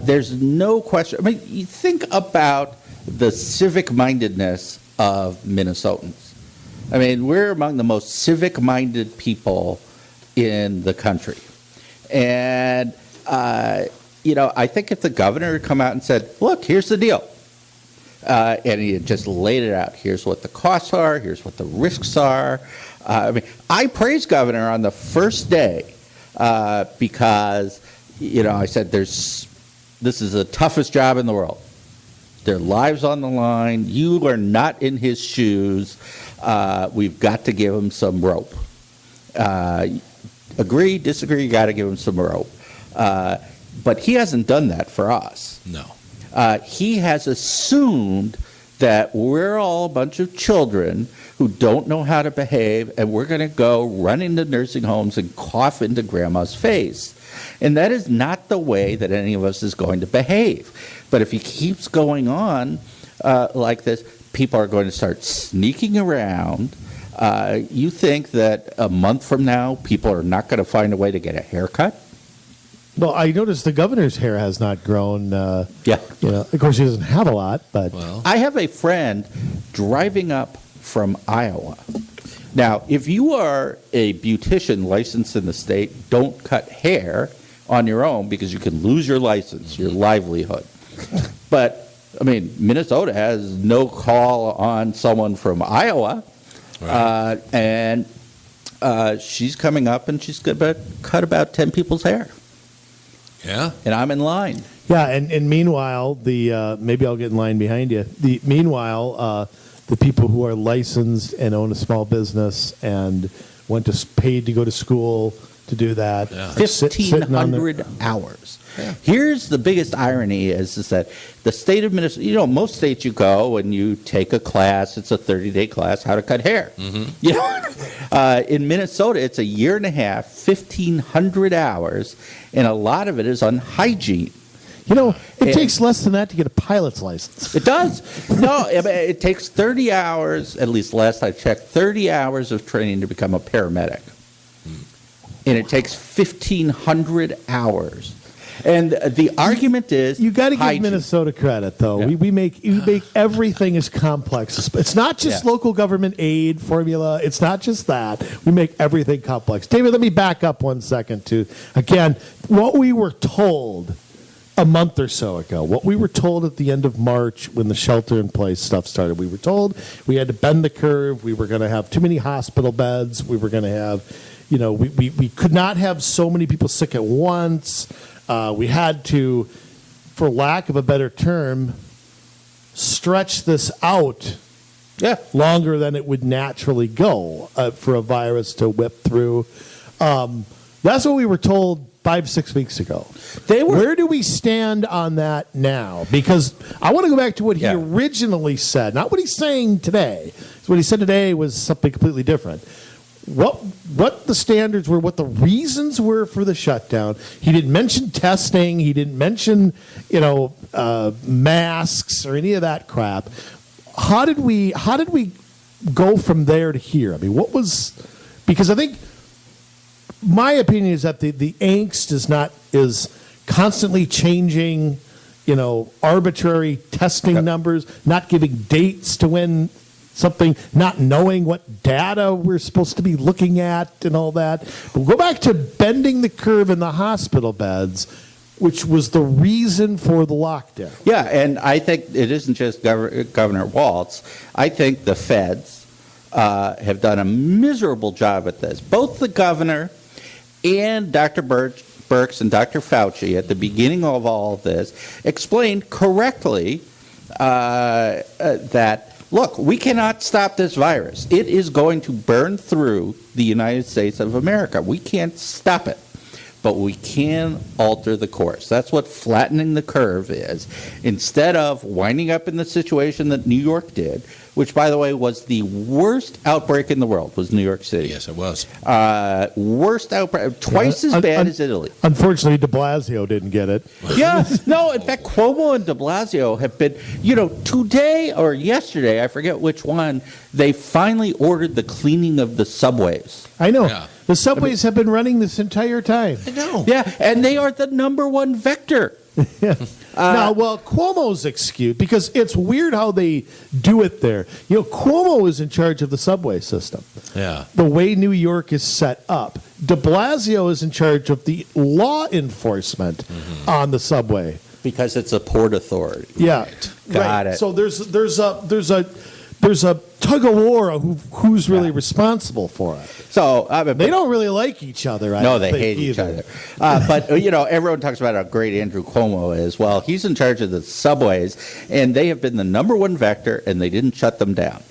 there's no question. I mean, you think about the civic-mindedness of Minnesotans. I mean, we're among the most civic-minded people in the country. And, I think if the governor had come out and said, look, here's the deal, and he had just laid it out, here's what the costs are, here's what the risks are. I praised Governor on the first day because, I said this is the toughest job in the world. Their lives on the line. You are not in his shoes. We've got to give him some rope. Agree, disagree, you got to give him some rope. But he hasn't done that for us. No. He has assumed that we're all a bunch of children who don't know how to behave, and we're going to go run into nursing homes and cough into grandma's face. And that is not the way that any of us is going to behave. But if he keeps going on like this, people are going to start sneaking around. You think that a month from now, people are not going to find a way to get a haircut? Well, I noticed the governor's hair has not grown. Of course, he doesn't have a lot, but I have a friend driving up from Iowa. Now, if you are a beautician licensed in the state, don't cut hair on your own because you can lose your license, your livelihood. But, I mean, Minnesota has no call on someone from Iowa. Right. And she's coming up and she's going to cut about 10 people's hair Yeah. And I'm in line. Yeah, and meanwhile, maybe I'll get in line behind you. The people who are licensed and own a small business and paid to go to school to do that, 1,500 hours. Yeah. Here's the biggest irony is that the state of Minnesota, most states you go and you take a class, it's a 30-day class, how to cut hair. Mm-hmm. In Minnesota, it's a year and a half, 1,500 hours, and a lot of it is on hygiene. It takes less than that to get a pilot's license. It does. No, it takes 30 hours, at least last I checked, 30 hours of training to become a paramedic. And it takes 1,500 hours. And the argument is you got to give Minnesota credit, though. Yeah. We make everything as complex. It's not just local government aid formula. It's not just that. We make everything complex. David, let me back up 1 second to again what we were told a month or so ago. What we were told at the end of March when the shelter-in-place stuff started. We were told we had to bend the curve. We were going to have too many hospital beds. We were going to have, we could not have so many people sick at once. We had to, for lack of a better term, stretch this out longer than it would naturally go for a virus to whip through. That's what we were told 5-6 weeks ago. Where do we stand on that now? Because I want to go back to what he originally said, not what he's saying today. What he said today was something completely different. What the standards were, what the reasons were for the shutdown. He didn't mention testing. He didn't mention, masks or any of that crap. How did we go from there to here? I mean, because I think my opinion is that the angst is constantly changing, arbitrary testing numbers, not giving dates to when something, not knowing what data we're supposed to be looking at and all that. But we'll go back to bending the curve in the hospital beds, which was the reason for the lockdown. Yeah, and I think it isn't just Governor Walz. I think the feds have done a miserable job at this. Both the governor and Dr. Birx and Dr. Fauci at the beginning of all of this explained correctly that, look, we cannot stop this virus. It is going to burn through the United States of America. We can't stop it, but we can alter the course. That's what flattening the curve is. Instead of winding up in the situation that New York did, which, by the way, was the worst outbreak in the world, was New York City. Yes, it was. Worst outbreak, twice as bad as Italy. Unfortunately, de Blasio didn't get it. Yeah, no, in fact, Cuomo and de Blasio have been, today or yesterday, I forget which one, they finally ordered the cleaning of the subways. I know. Yeah. The subways have been running this entire time. I know. Yeah, and they are the number one vector. Cuomo's excuse, because it's weird how they do it there. Cuomo is in charge of the subway system. Yeah. The way New York is set up. De Blasio is in charge of the law enforcement on the subway. Because it's a port authority. Yeah. Got it. So there's a tug of war of who's really responsible for it. So they don't really like each other. No, they hate each other. But everyone talks about how great Andrew Cuomo is. Well, he's in charge of the subways, and they have been the number one vector, and they didn't shut them down.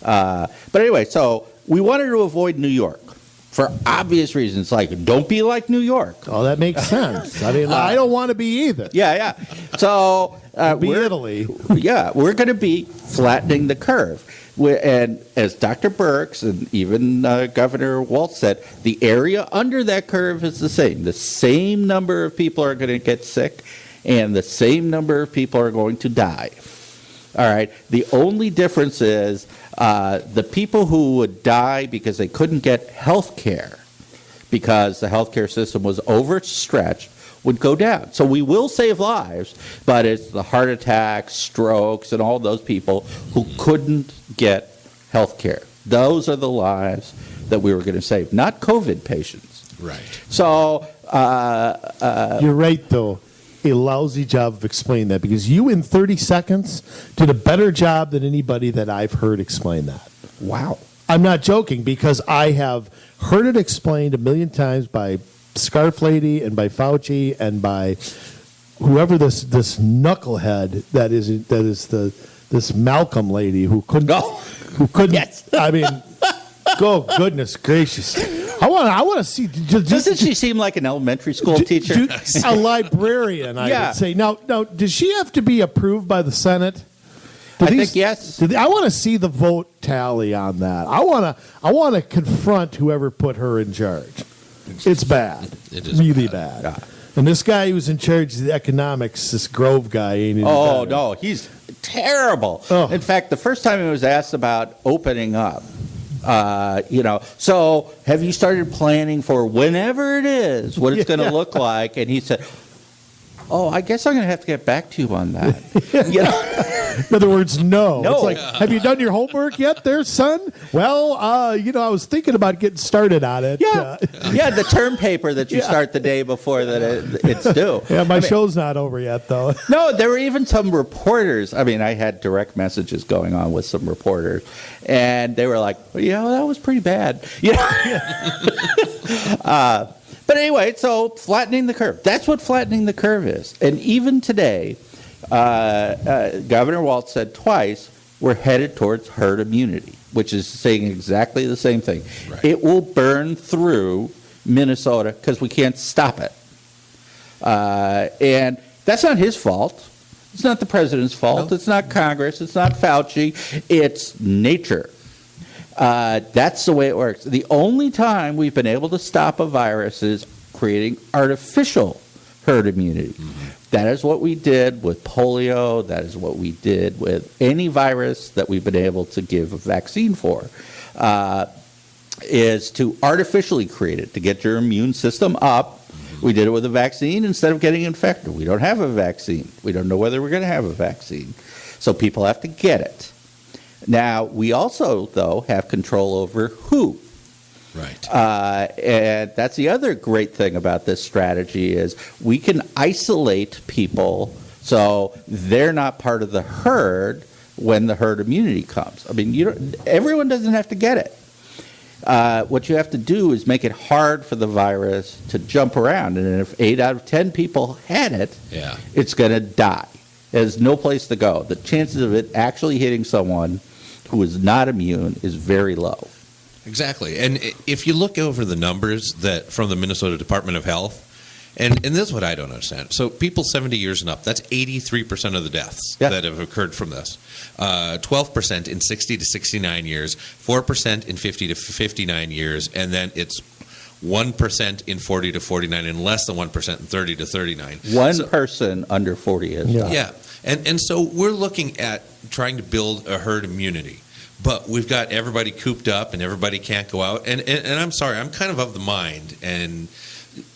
But anyway, so we wanted to avoid New York for obvious reasons, like don't be like New York. Oh, that makes sense. I mean, I don't want to be either. Yeah. So we're Italy. Yeah, we're going to be flattening the curve. And as Dr. Birx and even Governor Walz said, the area under that curve is the same. The same number of people are going to get sick, and the same number of people are going to die. All right. The only difference is the people who would die because they couldn't get health care because the healthcare system was overstretched would go down. So we will save lives, but it's the heart attacks, strokes, and all those people who couldn't get health care. Those are the lives that we were going to save, not COVID patients. Right. So you're right, though. A lousy job of explaining that, because you in 30 seconds did a better job than anybody that I've heard explain that. Wow. I'm not joking, because I have heard it explained a million times by Scarf Lady and by Fauci and by whoever this knucklehead that is this Malcolm lady who couldn't Yes. I mean, oh goodness gracious. I want to see. Doesn't she seem like an elementary school teacher? A librarian, I would say. Now, does she have to be approved by the Senate? I think yes. I want to see the vote tally on that. I want to confront whoever put her in charge. It's bad. It is really bad. Yeah. And this guy who's in charge of the economics, this Grove guy, ain't any better. No, he's terrible. Oh. In fact, the first time he was asked about opening up, so have you started planning for whenever it is, what it's going to look like? And he said, I guess I'm going to have to get back to you on that. In other words, no. No. It's like, have you done your homework yet there, son? Well, I was thinking about getting started on it. Yeah, the term paper that you start the day before that it's due. Yeah, my show's not over yet, though. No, there were even some reporters. I mean, I had direct messages going on with some reporters, and they were like, that was pretty bad. But anyway, so flattening the curve. That's what flattening the curve is. And even today, Governor Walz said twice, we're headed towards herd immunity, which is saying exactly the same thing. Right. It will burn through Minnesota because we can't stop it. And that's not his fault. It's not the president's fault. No. It's not Congress. It's not Fauci. It's nature. That's the way it works. The only time we've been able to stop a virus is creating artificial herd immunity. Mm-hmm. That is what we did with polio. That is what we did with any virus that we've been able to give a vaccine for, is to artificially create it, to get your immune system up. Mm-hmm. We did it with a vaccine instead of getting infected. We don't have a vaccine. We don't know whether we're going to have a vaccine. So people have to get it. Now, we also, though, have control over who. Right. And that's the other great thing about this strategy is we can isolate people so they're not part of the herd when the herd immunity comes. I mean, everyone doesn't have to get it. What you have to do is make it hard for the virus to jump around. And if 8 out of 10 people had it, it's going to die. There's no place to go. The chances of it actually hitting someone who is not immune is very low. Exactly. And if you look over the numbers that from the Minnesota Department of Health, and this is what I don't understand. So people 70 years and up, that's 83% of the deaths that have occurred from this. 12% in 60 to 69 years, 4% in 50 to 59 years, and then it's 1% in 40 to 49 and less than 1% in 30 to 39. One person under 40 is. Yeah. And so we're looking at trying to build a herd immunity. But we've got everybody cooped up and everybody can't go out. And I'm sorry, I'm kind of the mind. And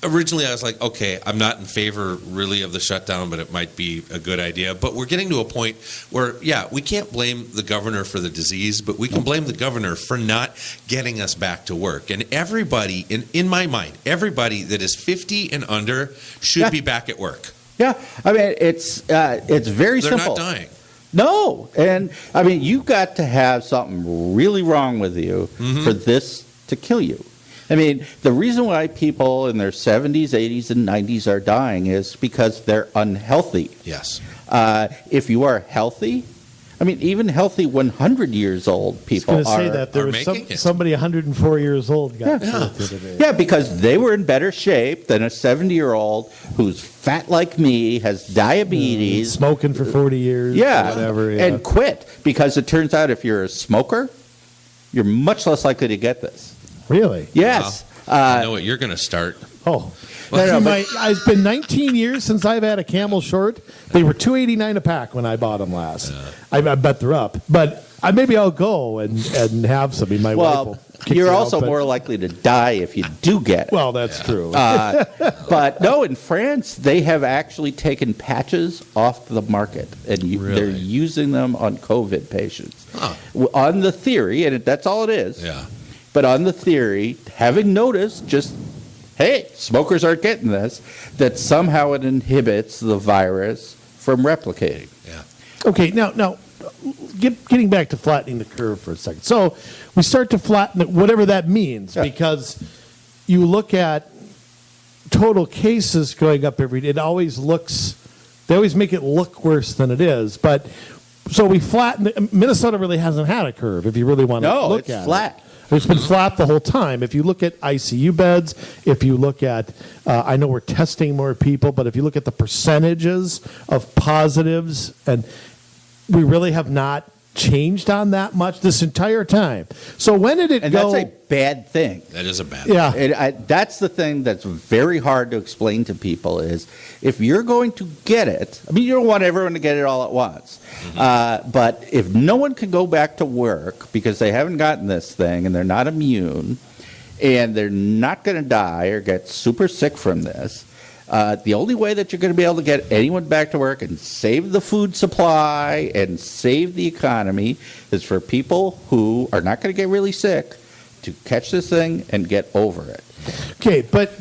originally I was like, okay, I'm not in favor really of the shutdown, but it might be a good idea. But we're getting to a point where, we can't blame the governor for the disease, but we can blame the governor for not getting us back to work. And everybody, in my mind, everybody that is 50 and under should be back at work. Yeah, I mean, it's very simple. They're not dying. No, and I mean, you've got to have something really wrong with you for this to kill you. I mean, the reason why people in their 70s, 80s, and 90s are dying is because they're unhealthy. Yes. If you are healthy, I mean, even healthy 100 years old people I was going to say that there was somebody 104 years old got killed the other day. Yeah, because they were in better shape than a 70-year-old who's fat like me, has diabetes. Smoking for 40 years. Whatever. Yeah. And quit. Because it turns out if you're a smoker, you're much less likely to get this. Really? Yes. I know what you're going to start. Oh. It's been 19 years since I've had a Camel short. They were $2.89 a pack when I bought them last. I bet they're up. But maybe I'll go and have some. My wife will kick you're me also out, more likely to die if you do get it. Well, that's true. But no, in France, they have actually taken patches off the market, and they're using them on COVID patients. Huh. On the theory, and that's all it is. Yeah. But on the theory, having noticed hey, smokers aren't getting this, that somehow it inhibits the virus from replicating. Yeah. Okay, now getting back to flattening the curve for a second. So we start to flatten it, whatever that means, because you look at total cases going up every day, they always make it look worse than it is. But so we flatten. Minnesota really hasn't had a curve. If you really want to look at flat. It's been flat the whole time. If you look at ICU beds, if you look at, I know we're testing more people, but if you look at the percentages of positives, and we really have not changed on that much this entire time. So when did it go? And that's a bad thing. That is a bad thing. Yeah. That's the thing that's very hard to explain to people is if you're going to get it, I mean, you don't want everyone to get it all at once. But if no one can go back to work because they haven't gotten this thing and they're not immune and they're not going to die or get super sick from this, the only way that you're going to be able to get anyone back to work and save the food supply and save the economy is for people who are not going to get really sick to catch this thing and get over it. Okay, but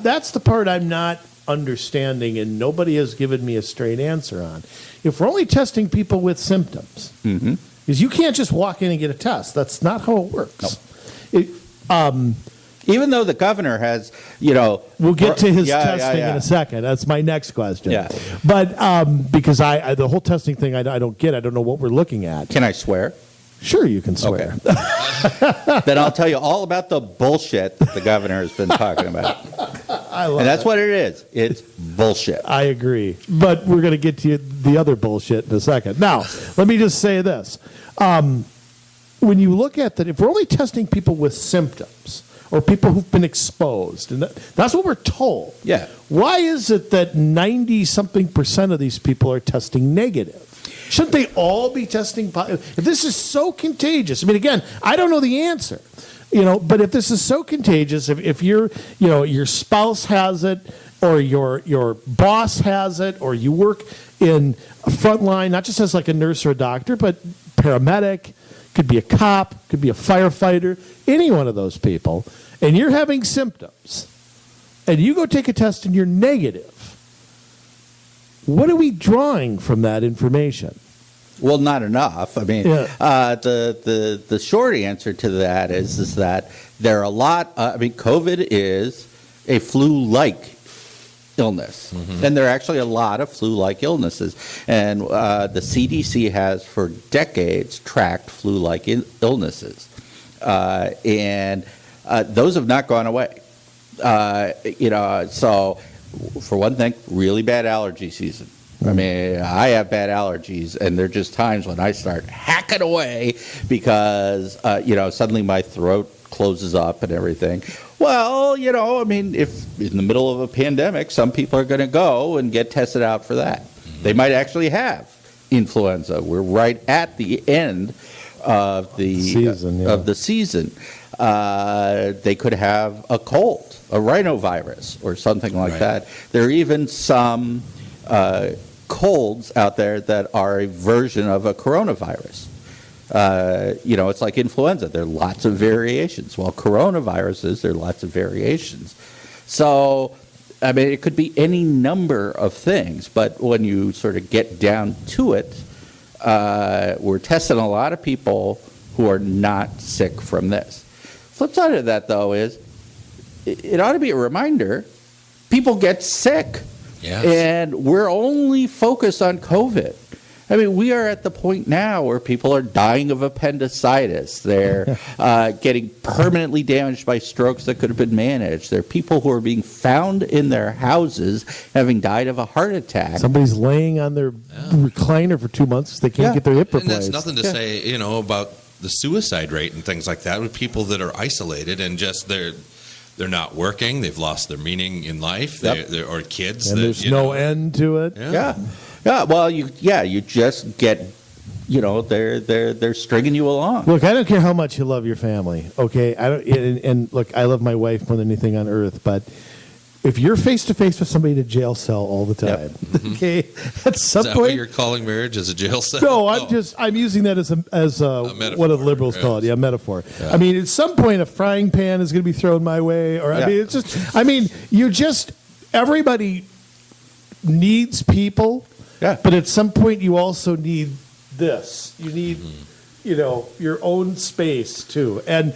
that's the part I'm not understanding, and nobody has given me a straight answer on. If we're only testing people with symptoms, because you can't just walk in and get a test. That's not how it works. No. Even though the governor has, we'll get to his testing in a second. That's my next question. Yeah. But because I the whole testing thing, I don't get. I don't know what we're looking at. Can I swear? Sure, you can swear. Okay. Then I'll tell you all about the bullshit that the governor has been talking about. I love And that's it. what it is. It's bullshit. I agree. But we're going to get to the other bullshit in a second. Now, let me just say this. When you look at that, if we're only testing people with symptoms or people who've been exposed, and that's what we're told. Yeah. Why is it that 90-something% of these people are testing negative? Shouldn't they all be testing positive? If this is so contagious, I mean, again, I don't know the answer, but if this is so contagious, if your spouse has it, or your boss has it, or you work in a front line, not just as like a nurse or a doctor, but paramedic, could be a cop, could be a firefighter, any one of those people, and you're having symptoms, and you go take a test and you're negative, what are we drawing from that information? Well, not enough. I mean, the short answer to that is that there are a lot. COVID is a flu-like illness, and there are actually a lot of flu-like illnesses. And the CDC has for decades tracked flu-like illnesses, and those have not gone away. So. For one thing, really bad allergy season. I mean, I have bad allergies, and there are just times when I start hacking away because, suddenly my throat closes up and everything. Well, if in the middle of a pandemic, some people are going to go and get tested out for that. They might actually have influenza. We're right at the end of the season. They could have a cold, a rhinovirus, or something like that. There are even some colds out there that are a version of a coronavirus. It's like influenza. There are lots of variations. While coronaviruses, there are lots of variations. So, it could be any number of things. But when you sort of get down to it, we're testing a lot of people who are not sick from this. Flip side of that, though, is it ought to be a reminder people get sick. Yes. And we're only focused on COVID. We are at the point now where people are dying of appendicitis. They're getting permanently damaged by strokes that could have been managed. There are people who are being found in their houses having died of a heart attack. Somebody's laying on their recliner for 2 months because they can't get their hip replaced. And that's nothing to say, about the suicide rate and things like that with people that are isolated and just they're not working. They've lost their meaning in life. Or kids. And there's no end to it. Yeah. Well, you just get, they're stringing you along. Look, I don't care how much you love your family. Okay, and look, I love my wife more than anything on earth. But if you're face to face with somebody in a jail cell all the time, okay, at some Is that point what you're calling marriage as a jail cell? No, I'm using that as a metaphor, what do liberals call it? Yeah, metaphor. Yeah. At some point a frying pan is going to be thrown my way, or it's just everybody needs people, but at some point you also need this. You need your own space too. And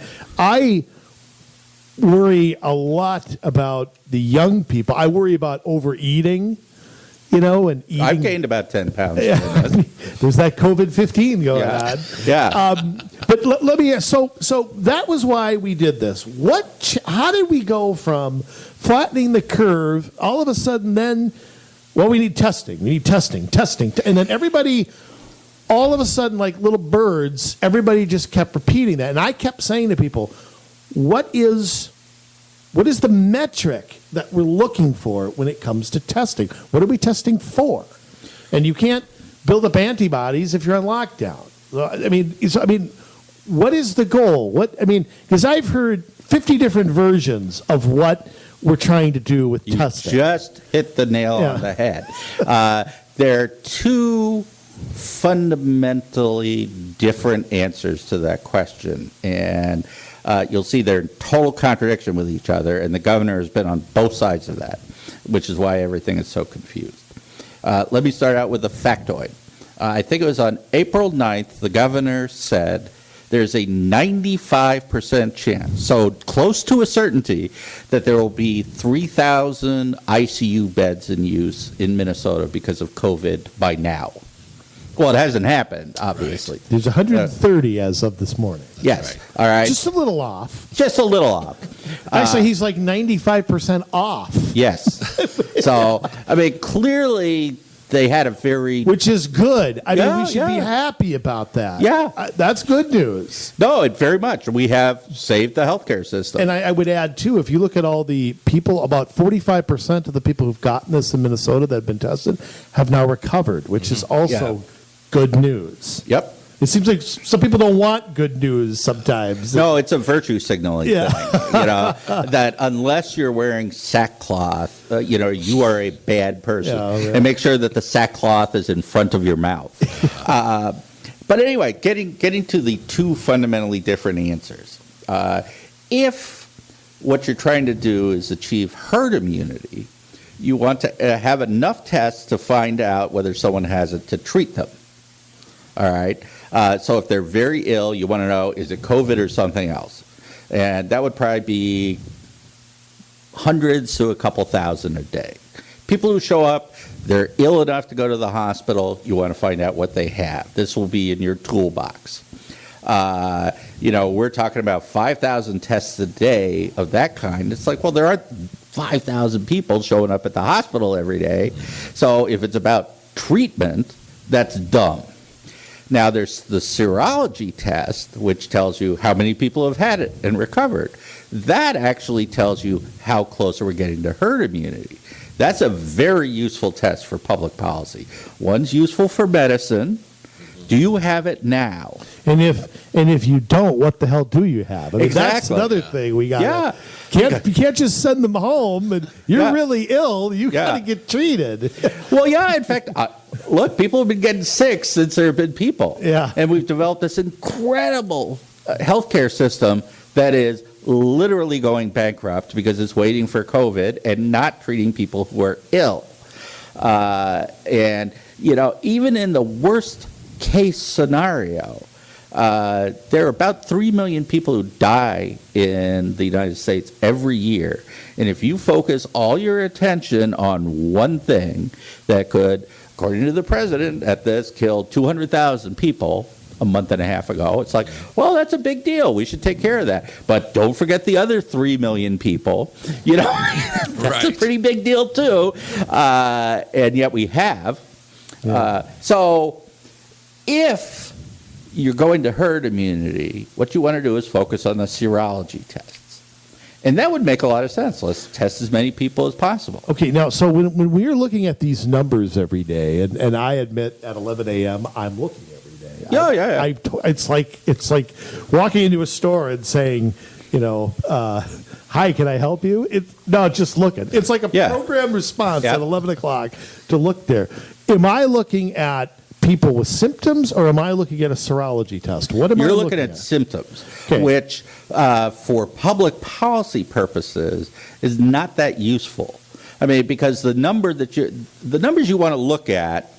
worry a lot about the young people. I worry about overeating, and eating. I've gained about 10 pounds. Yeah. There's that COVID-15 going on. Yeah. But let me ask, so that was why we did this. How did we go from flattening the curve all of a sudden then, we need testing. We need testing. And then everybody, all of a sudden, like little birds, everybody just kept repeating that. And I kept saying to people, what is the metric that we're looking for when it comes to testing? What are we testing for? And you can't build up antibodies if you're on lockdown. I mean, what is the goal? Because I've heard 50 different versions of what we're trying to do with testing. Just hit the nail on the head. There are two fundamentally different answers to that question, and you'll see they're in total contradiction with each other, and the governor has been on both sides of that, which is why everything is so confused. Let me start out with a factoid. I think it was on April 9th, the governor said there's a 95% chance, so close to a certainty, that there will be 3,000 ICU beds in use in Minnesota because of COVID by now. Well, it hasn't happened, obviously. Right. There's 130 as of this morning. Yes. Right. All right. Just a little off. Just a little off. Actually, he's like 95% off. Yes. So, clearly they had a which is good. We should be happy about that. Yeah. That's good news. No, very much. We have saved the healthcare system. And I would add, too, if you look at all the people, about 45% of the people who've gotten this in Minnesota that have been tested have now recovered, which is also good news. Yep. It seems like some people don't want good news sometimes. No, it's a virtue signaling thing. That unless you're wearing sackcloth, you are a bad person. And make sure that the sackcloth is in front of your mouth. But anyway, getting to the two fundamentally different answers. If what you're trying to do is achieve herd immunity, you want to have enough tests to find out whether someone has it to treat them. All right. So if they're very ill, you want to know, is it COVID or something else? And that would probably be hundreds to a couple thousand a day. People who show up, they're ill enough to go to the hospital, you want to find out what they have. This will be in your toolbox. We're talking about 5,000 tests a day of that kind. It's like, well, there aren't 5,000 people showing up at the hospital every day. So if it's about treatment, that's dumb. Now, there's the serology test, which tells you how many people have had it and recovered. That actually tells you how close are we getting to herd immunity. That's a very useful test for public policy. One's useful for medicine. Do you have it now? And if you don't, what the hell do you have? Exactly. That's another thing we got. You can't just send them home, and you're really ill. You got to get treated. Well, in fact, look, people have been getting sick since there have been people. Yeah. And we've developed this incredible healthcare system that is literally going bankrupt because it's waiting for COVID and not treating people who are ill. Even in the worst case scenario, there are about 3 million people who die in the United States every year. And if you focus all your attention on one thing that could, according to the president at this, kill 200,000 people a month and a half ago, it's like, well, that's a big deal. We should take care of that. But don't forget the other 3 million people. That's a pretty big deal, too. And yet we have. So if you're going to herd immunity, what you want to do is focus on the serology tests. And that would make a lot of sense. Let's test as many people as possible. Okay, now, so when we're looking at these numbers every day, and I admit at 11 a.m. I'm looking every day. Yeah. It's like walking into a store and saying, hi, can I help you? Just looking. It's like a program response at 11 o'clock to look there. Am I looking at people with symptoms, or am I looking at a serology test? What am I looking at? You're looking at symptoms, which for public policy purposes is not that useful. Because the numbers you want to look at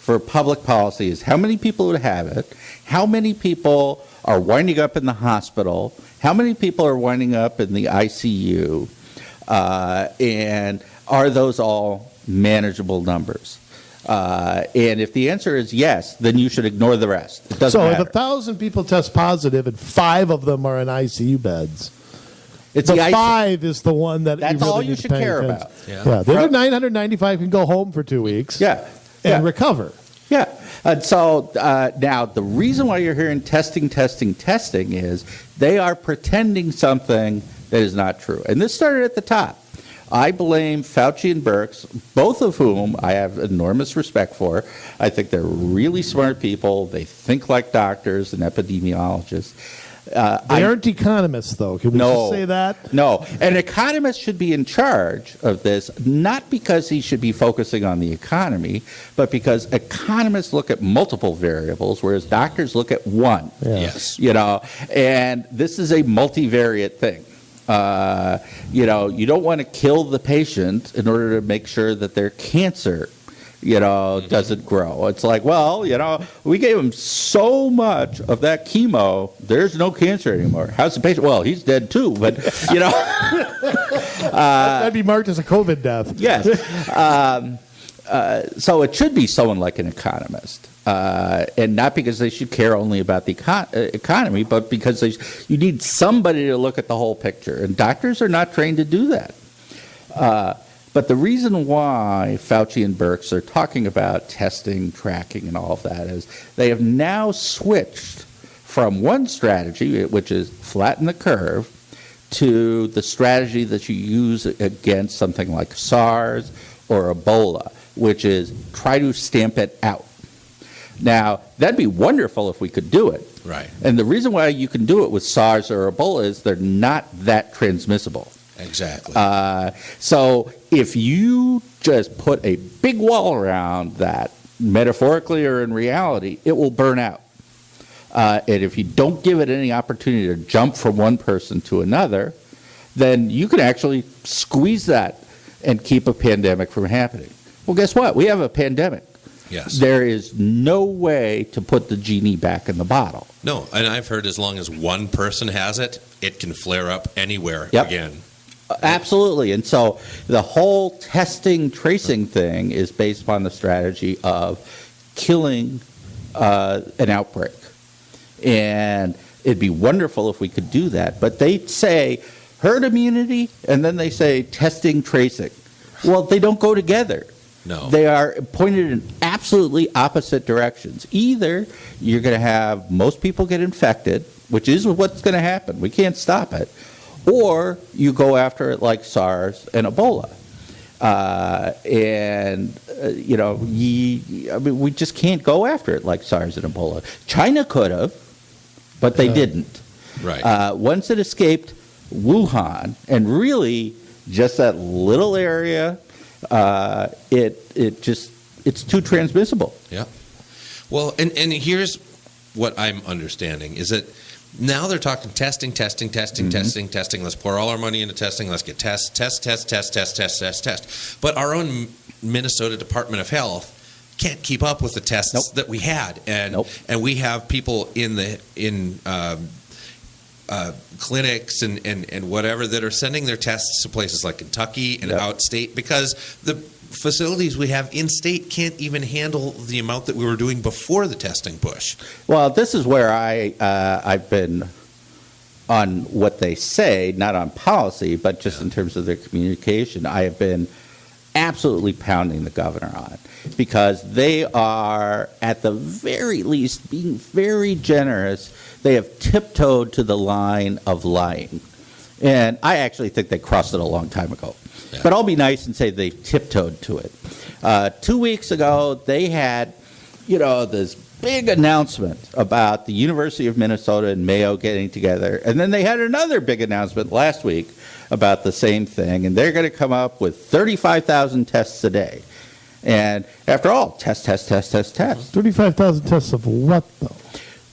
for public policy is how many people would have it, how many people are winding up in the hospital, how many people are winding up in the ICU, and are those all manageable numbers? And if the answer is yes, then you should ignore the rest. It doesn't matter. If 1,000 people test positive and 5 of them are in ICU beds, It's the the 5 is the one that That's you really all you need to should pay care attention. about. Yeah, the other 995 can go home for 2 weeks. Yeah. And Yeah. recover. Yeah. And so now the reason why you're hearing testing is they are pretending something that is not true. And this started at the top. I blame Fauci and Birx, both of whom I have enormous respect for. I think they're really smart people. They think like doctors and epidemiologists. They aren't economists, though. Can we just say that? No. An economist should be in charge of this, not because he should be focusing on the economy, but because economists look at multiple variables, whereas doctors look at one. Yeah. Yes. And this is a multivariate thing. You don't want to kill the patient in order to make sure that their cancer doesn't grow. It's like, we gave him so much of that chemo, there's no cancer anymore. How's the patient? Well, he's dead too, but, That'd be marked as a COVID death. Yes. So it should be someone like an economist. And not because they should care only about the economy, but because you need somebody to look at the whole picture. And doctors are not trained to do that. But the reason why Fauci and Birx are talking about testing, tracking, and all of that is they have now switched from one strategy, which is flatten the curve, to the strategy that you use against something like SARS or Ebola, which is try to stamp it out. Now, that'd be wonderful if we could do it. Right. And the reason why you can do it with SARS or Ebola is they're not that transmissible. Exactly. So if you just put a big wall around that, metaphorically or in reality, it will burn out. And if you don't give it any opportunity to jump from one person to another, then you can actually squeeze that and keep a pandemic from happening. Well, guess what? We have a pandemic. Yes. There is no way to put the genie back in the bottle. No, and I've heard as long as one person has it, it can flare up anywhere again. Absolutely. And so the whole testing, tracing thing is based upon the strategy of killing an outbreak. And it'd be wonderful if we could do that. But they say herd immunity, and then they say testing, tracing. Well, they don't go together. No. They are pointed in absolutely opposite directions. Either you're going to have most people get infected, which is what's going to happen. We can't stop it. Or you go after it like SARS and Ebola. We just can't go after it like SARS and Ebola. China could have, but they didn't. Right. Once it escaped Wuhan, and really just that little area, it's too transmissible. Yeah. Well, and here's what I'm understanding is that now they're talking testing. Let's pour all our money into testing. Let's get test. But our own Minnesota Department of Health can't keep up with the tests that we had, and we have people in clinics and whatever that are sending their tests to places like Kentucky and outstate because the facilities we have in state can't even handle the amount that we were doing before the testing push. Well, this is where I've been on what they say, not on policy, but just in terms of their communication. I have been absolutely pounding the governor on because they are, at the very least, being very generous. They have tiptoed to the line of lying. And I actually think they crossed it a long time ago. Yeah. But I'll be nice and say they tiptoed to it. 2 weeks ago, they had, this big announcement about the University of Minnesota and Mayo getting together. And then they had another big announcement last week about the same thing. And they're going to come up with 35,000 tests a day. And after all, test. 35,000 tests of what, though?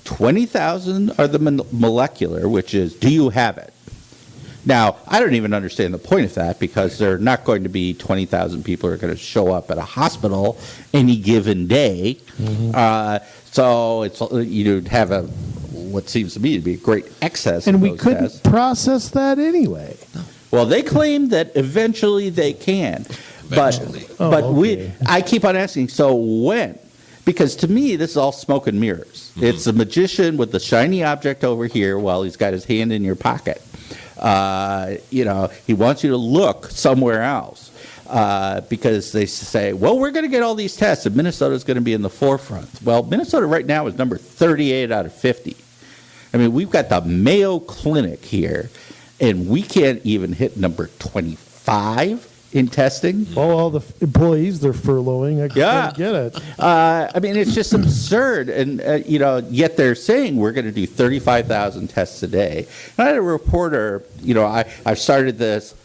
20,000 are the molecular, which is, do you have it? Now, I don't even understand the point of that because there are not going to be 20,000 people who are going to show up at a hospital any given day. So it's you'd have what seems to me to be a great excess. And of we those couldn't tests. process that anyway. Well, they claim that eventually they can. Eventually. But I keep on asking, so when? Because to me, this is all smoke and mirrors. It's a magician with the shiny object over here while he's got his hand in your pocket. He wants you to look somewhere else because they say, well, we're going to get all these tests and Minnesota's going to be in the forefront. Well, Minnesota right now is number 38 out of 50. I mean, we've got the Mayo Clinic here, and we can't even hit number 25 in testing. Oh, all the employees they're furloughing. I can't get it. I mean, it's just absurd. And, yet they're saying we're going to do 35,000 tests a day. And I had a reporter, I've started this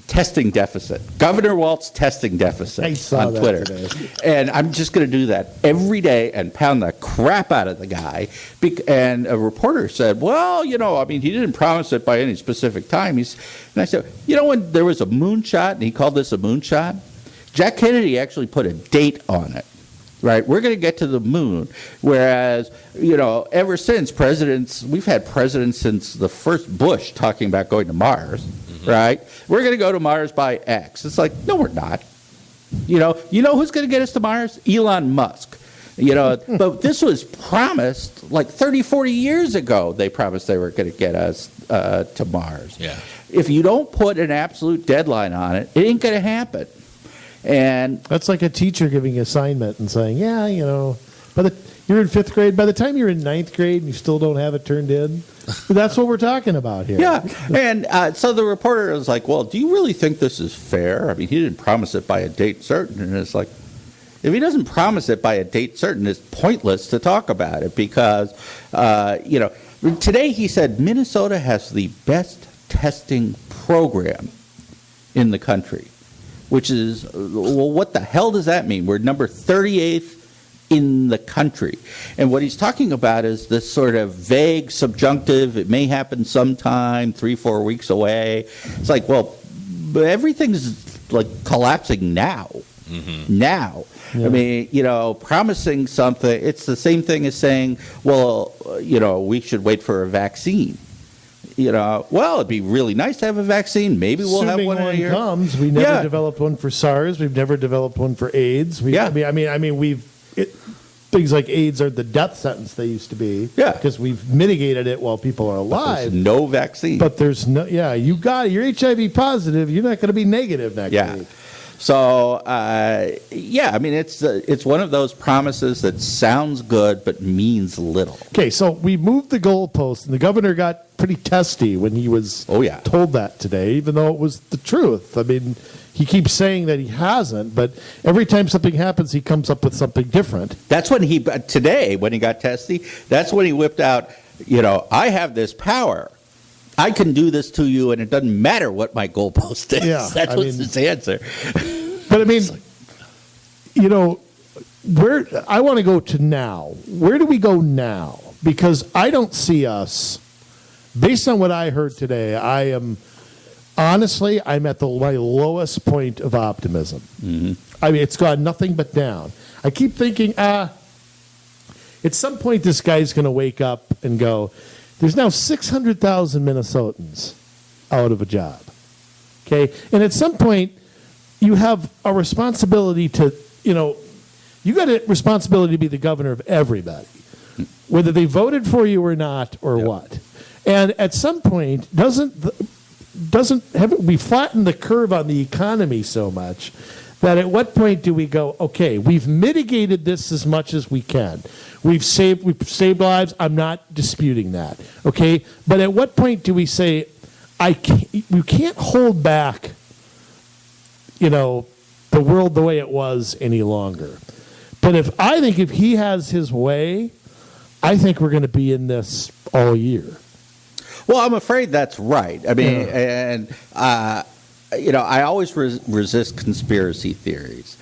testing deficit, Governor Walt's testing deficit I saw on that Twitter. today. And I'm just going to do that every day and pound the crap out of the guy. And a reporter said, well, he didn't promise it by any specific time. And I said, when there was a moonshot, and he called this a moonshot, Jack Kennedy actually put a date on it. Right, we're going to get to the moon, whereas ever since we've had presidents since the first Bush talking about going to Mars. Right, we're going to go to Mars by X. It's like, no, we're not. You know who's going to get us to Mars? Elon Musk. But this was promised like 30, 40 years ago. They promised they were going to get us to Mars. Yeah. If you don't put an absolute deadline on it, it ain't going to happen. And That's like a teacher giving an assignment and saying, you're in 5th grade. By the time you're in 9th grade and you still don't have it turned in, that's what we're talking about here. yeah, and so the reporter was like, well, do you really think this is fair? I mean, he didn't promise it by a date certain. And it's like, if he doesn't promise it by a date certain, it's pointless to talk about it because, today he said Minnesota has the best testing program in the country, which is, well, what the hell does that mean? We're number 38th in the country. And what he's talking about is this sort of vague, subjunctive, it may happen sometime, 3-4 weeks away. It's like, well, but everything's like collapsing now. Now. Yeah. I mean, promising something, it's the same thing as saying, well, we should wait for a vaccine. Well, it'd be really nice to have a vaccine. Maybe we'll have one in a year. Comes. We never developed one for SARS. We've never developed one for AIDS. Things like AIDS are the death sentence they used to be. Yeah. Because we've mitigated it while people are alive. There's no vaccine. But there's no. Yeah, you got it. You're HIV positive. You're not going to be negative next week. So, it's one of those promises that sounds good but means little. Okay, so we moved the goalpost, and the governor got pretty testy when he was told that today, even though it was the truth. I mean, he keeps saying that he hasn't, but every time something happens, he comes up with something different. That's when today, when he got testy, that's when he whipped out, I have this power. I can do this to you, and it doesn't matter what my goalpost is. Yeah, That's his answer. But I mean, where I want to go to now. Where do we go now? Because I don't see us, based on what I heard today, I'm at my lowest point of optimism. Mm-hmm. I mean, it's gone nothing but down. I keep thinking, at some point this guy's going to wake up and go, there's now 600,000 Minnesotans out of a job. Okay? And at some point, you have a responsibility to, you got a responsibility to be the governor of everybody, whether they voted for you or not or what. And at some point, we flattened the curve on the economy so much that at what point do we go, okay, we've mitigated this as much as we can. We've saved lives. I'm not disputing that. Okay? But at what point do we say, you can't hold back, the world the way it was any longer. But if he has his way, I think we're going to be in this all year. Well, I'm afraid that's right. I mean, I always resist conspiracy theories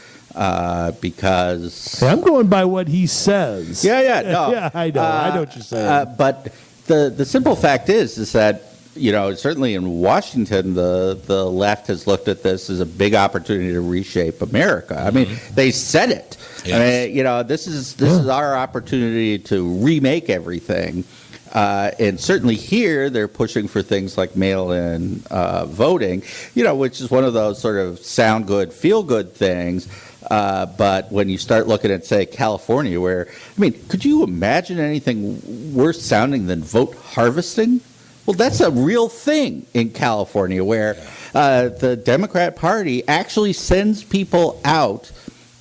because I'm going by what he says. No. Yeah, I know. I know what you're saying. But the simple fact is that certainly in Washington, the left has looked at this as a big opportunity to reshape America. I mean, they said it. Yes. I mean, this is our opportunity to remake everything. And certainly here, they're pushing for things like mail-in voting, which is one of those sort of sound good, feel good things. But when you start looking at, say, California, could you imagine anything worse sounding than vote harvesting? Well, that's a real thing in California where the Democrat Party actually sends people out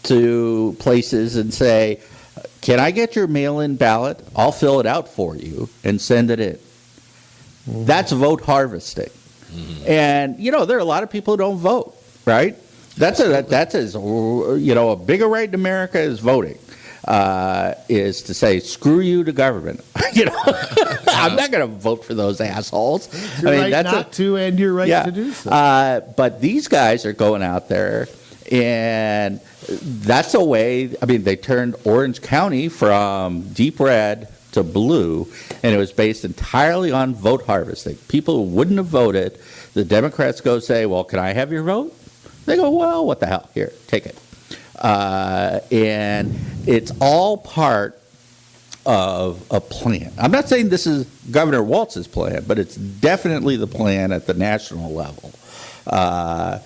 to places and say, can I get your mail-in ballot? I'll fill it out for you and send it in. Mm-hmm. That's vote harvesting. Mm-hmm. And, there are a lot of people who don't vote, right? That's as a bigger right in America as voting. Is to say, screw you to government. I'm not going to vote for those assholes. You're right not to, and you're right to do so. But these guys are going out there, and that's a way. They turned Orange County from deep red to blue, and it was based entirely on vote harvesting. People who wouldn't have voted, the Democrats go say, well, can I have your vote? They go, well, what the hell? Here, take it. And it's all part of a plan. I'm not saying this is Governor Walz's plan, but it's definitely the plan at the national level. I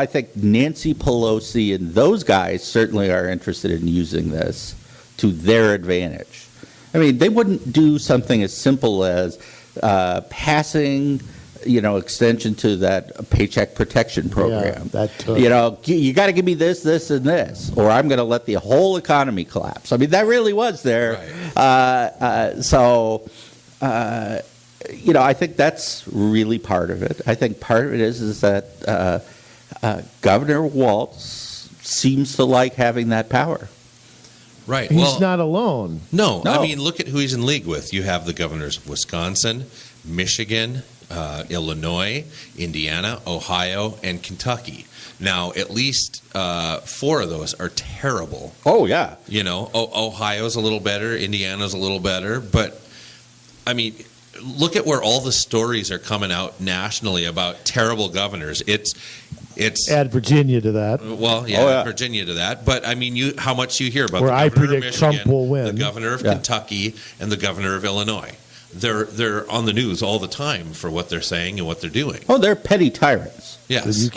think Nancy Pelosi and those guys certainly are interested in using this to their advantage. They wouldn't do something as simple as passing extension to that paycheck protection program. You got to give me this, and this, or I'm going to let the whole economy collapse. That really was there. Right. I think that's really part of it. I think part of it is that Governor Walz seems to like having that power. Right. He's not alone. No. Look at who he's in league with. You have the governors of Wisconsin, Michigan, Illinois, Indiana, Ohio, and Kentucky. Now, at least 4 of those are terrible. Oh, yeah. Ohio's a little better, Indiana's a little better, but, look at where all the stories are coming out nationally about terrible governors. It's add Virginia to that. Well, yeah, Virginia to that. But how much you hear about where the governor I predict of Michigan, Trump will win, the governor of Kentucky, and the governor of Illinois. They're on the news all the time for what they're saying and what they're doing. Oh, they're petty tyrants. Yes, you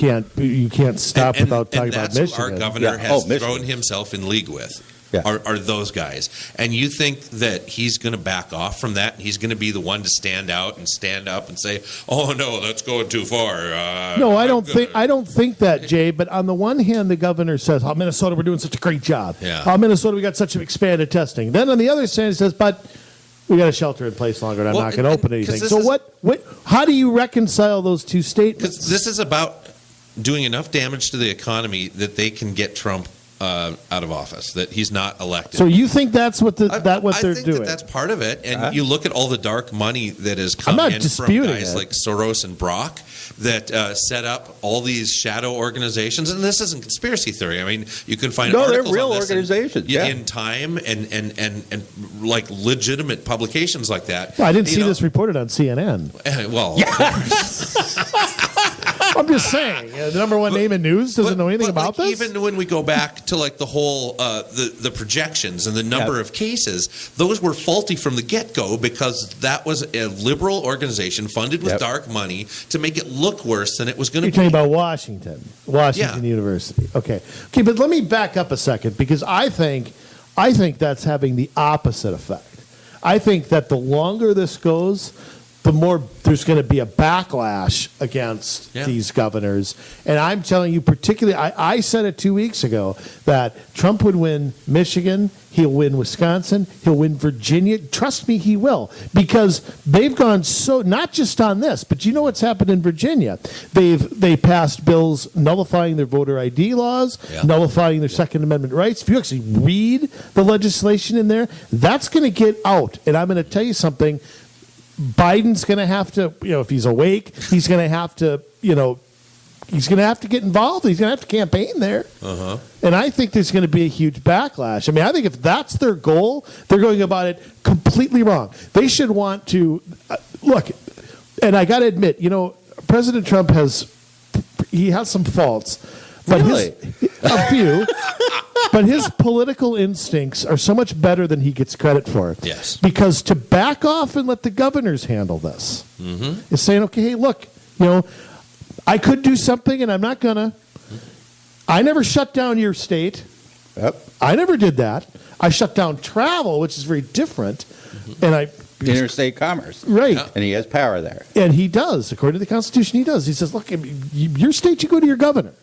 can't stop without talking about Michigan. That's what our governor has thrown himself in league with. Yeah. Are those guys. And you think that he's going to back off from that? He's going to be the one to stand out and stand up and say, "Oh no, that's going too far." No, I don't think that, Jay. But on the one hand, the governor says, "Oh, Minnesota, we're doing such a great job. Yeah. Oh, Minnesota, we got such expanded testing." Then on the other side, he says, "But we got a shelter in place longer, and I'm not going to open anything." So what? How do you reconcile those two statements? Because this is about doing enough damage to the economy that they can get Trump out of office, that he's not elected. So you think that's what they're doing? I think that's part of it. And you look at all the dark money that has come in from guys like Soros and Brock that set up all these shadow organizations. And this isn't conspiracy theory. You can find articles they're real on this organizations in Time and like legitimate publications like that. Well, I didn't see this reported on CNN. Well, I'm just saying, the number one name in news doesn't know anything about this. Even when we go back to the whole the projections and the number of cases, those were faulty from the get-go because that was a liberal organization funded with dark money to make it look worse than it was going to be. You're talking about Washington University. Okay, but let me back up a second because I think that's having the opposite effect. I think that the longer this goes, the more there's going to be a backlash against these governors. And I'm telling you, particularly, I said it 2 weeks ago, that Trump would win Michigan, he'll win Wisconsin, he'll win Virginia. Trust me, he will. Because they've gone not just on this, but you know what's happened in Virginia. They passed bills nullifying their voter ID laws, nullifying their Second Amendment rights. If you actually read the legislation in there, that's going to get out. And I'm going to tell you something. Biden's going to have to, if he's awake, he's going to have to, he's going to have to get involved. He's going to have to campaign there. Uh-huh. And I think there's going to be a huge backlash. I mean, I think if that's their goal, they're going about it completely wrong. They should want to look. And I got to admit, President Trump has some faults, but Really? a few. But his political instincts are so much better than he gets credit for. Yes. Because to back off and let the governors handle this is saying, okay, hey, look, I could do something and I'm not going to. I never shut down your state. Yep. I never did that. I shut down travel, which is very different. And I. Interstate commerce. Right. And he has power there. And he does. According to the Constitution, he does. He says, look, your state, you go to your governor.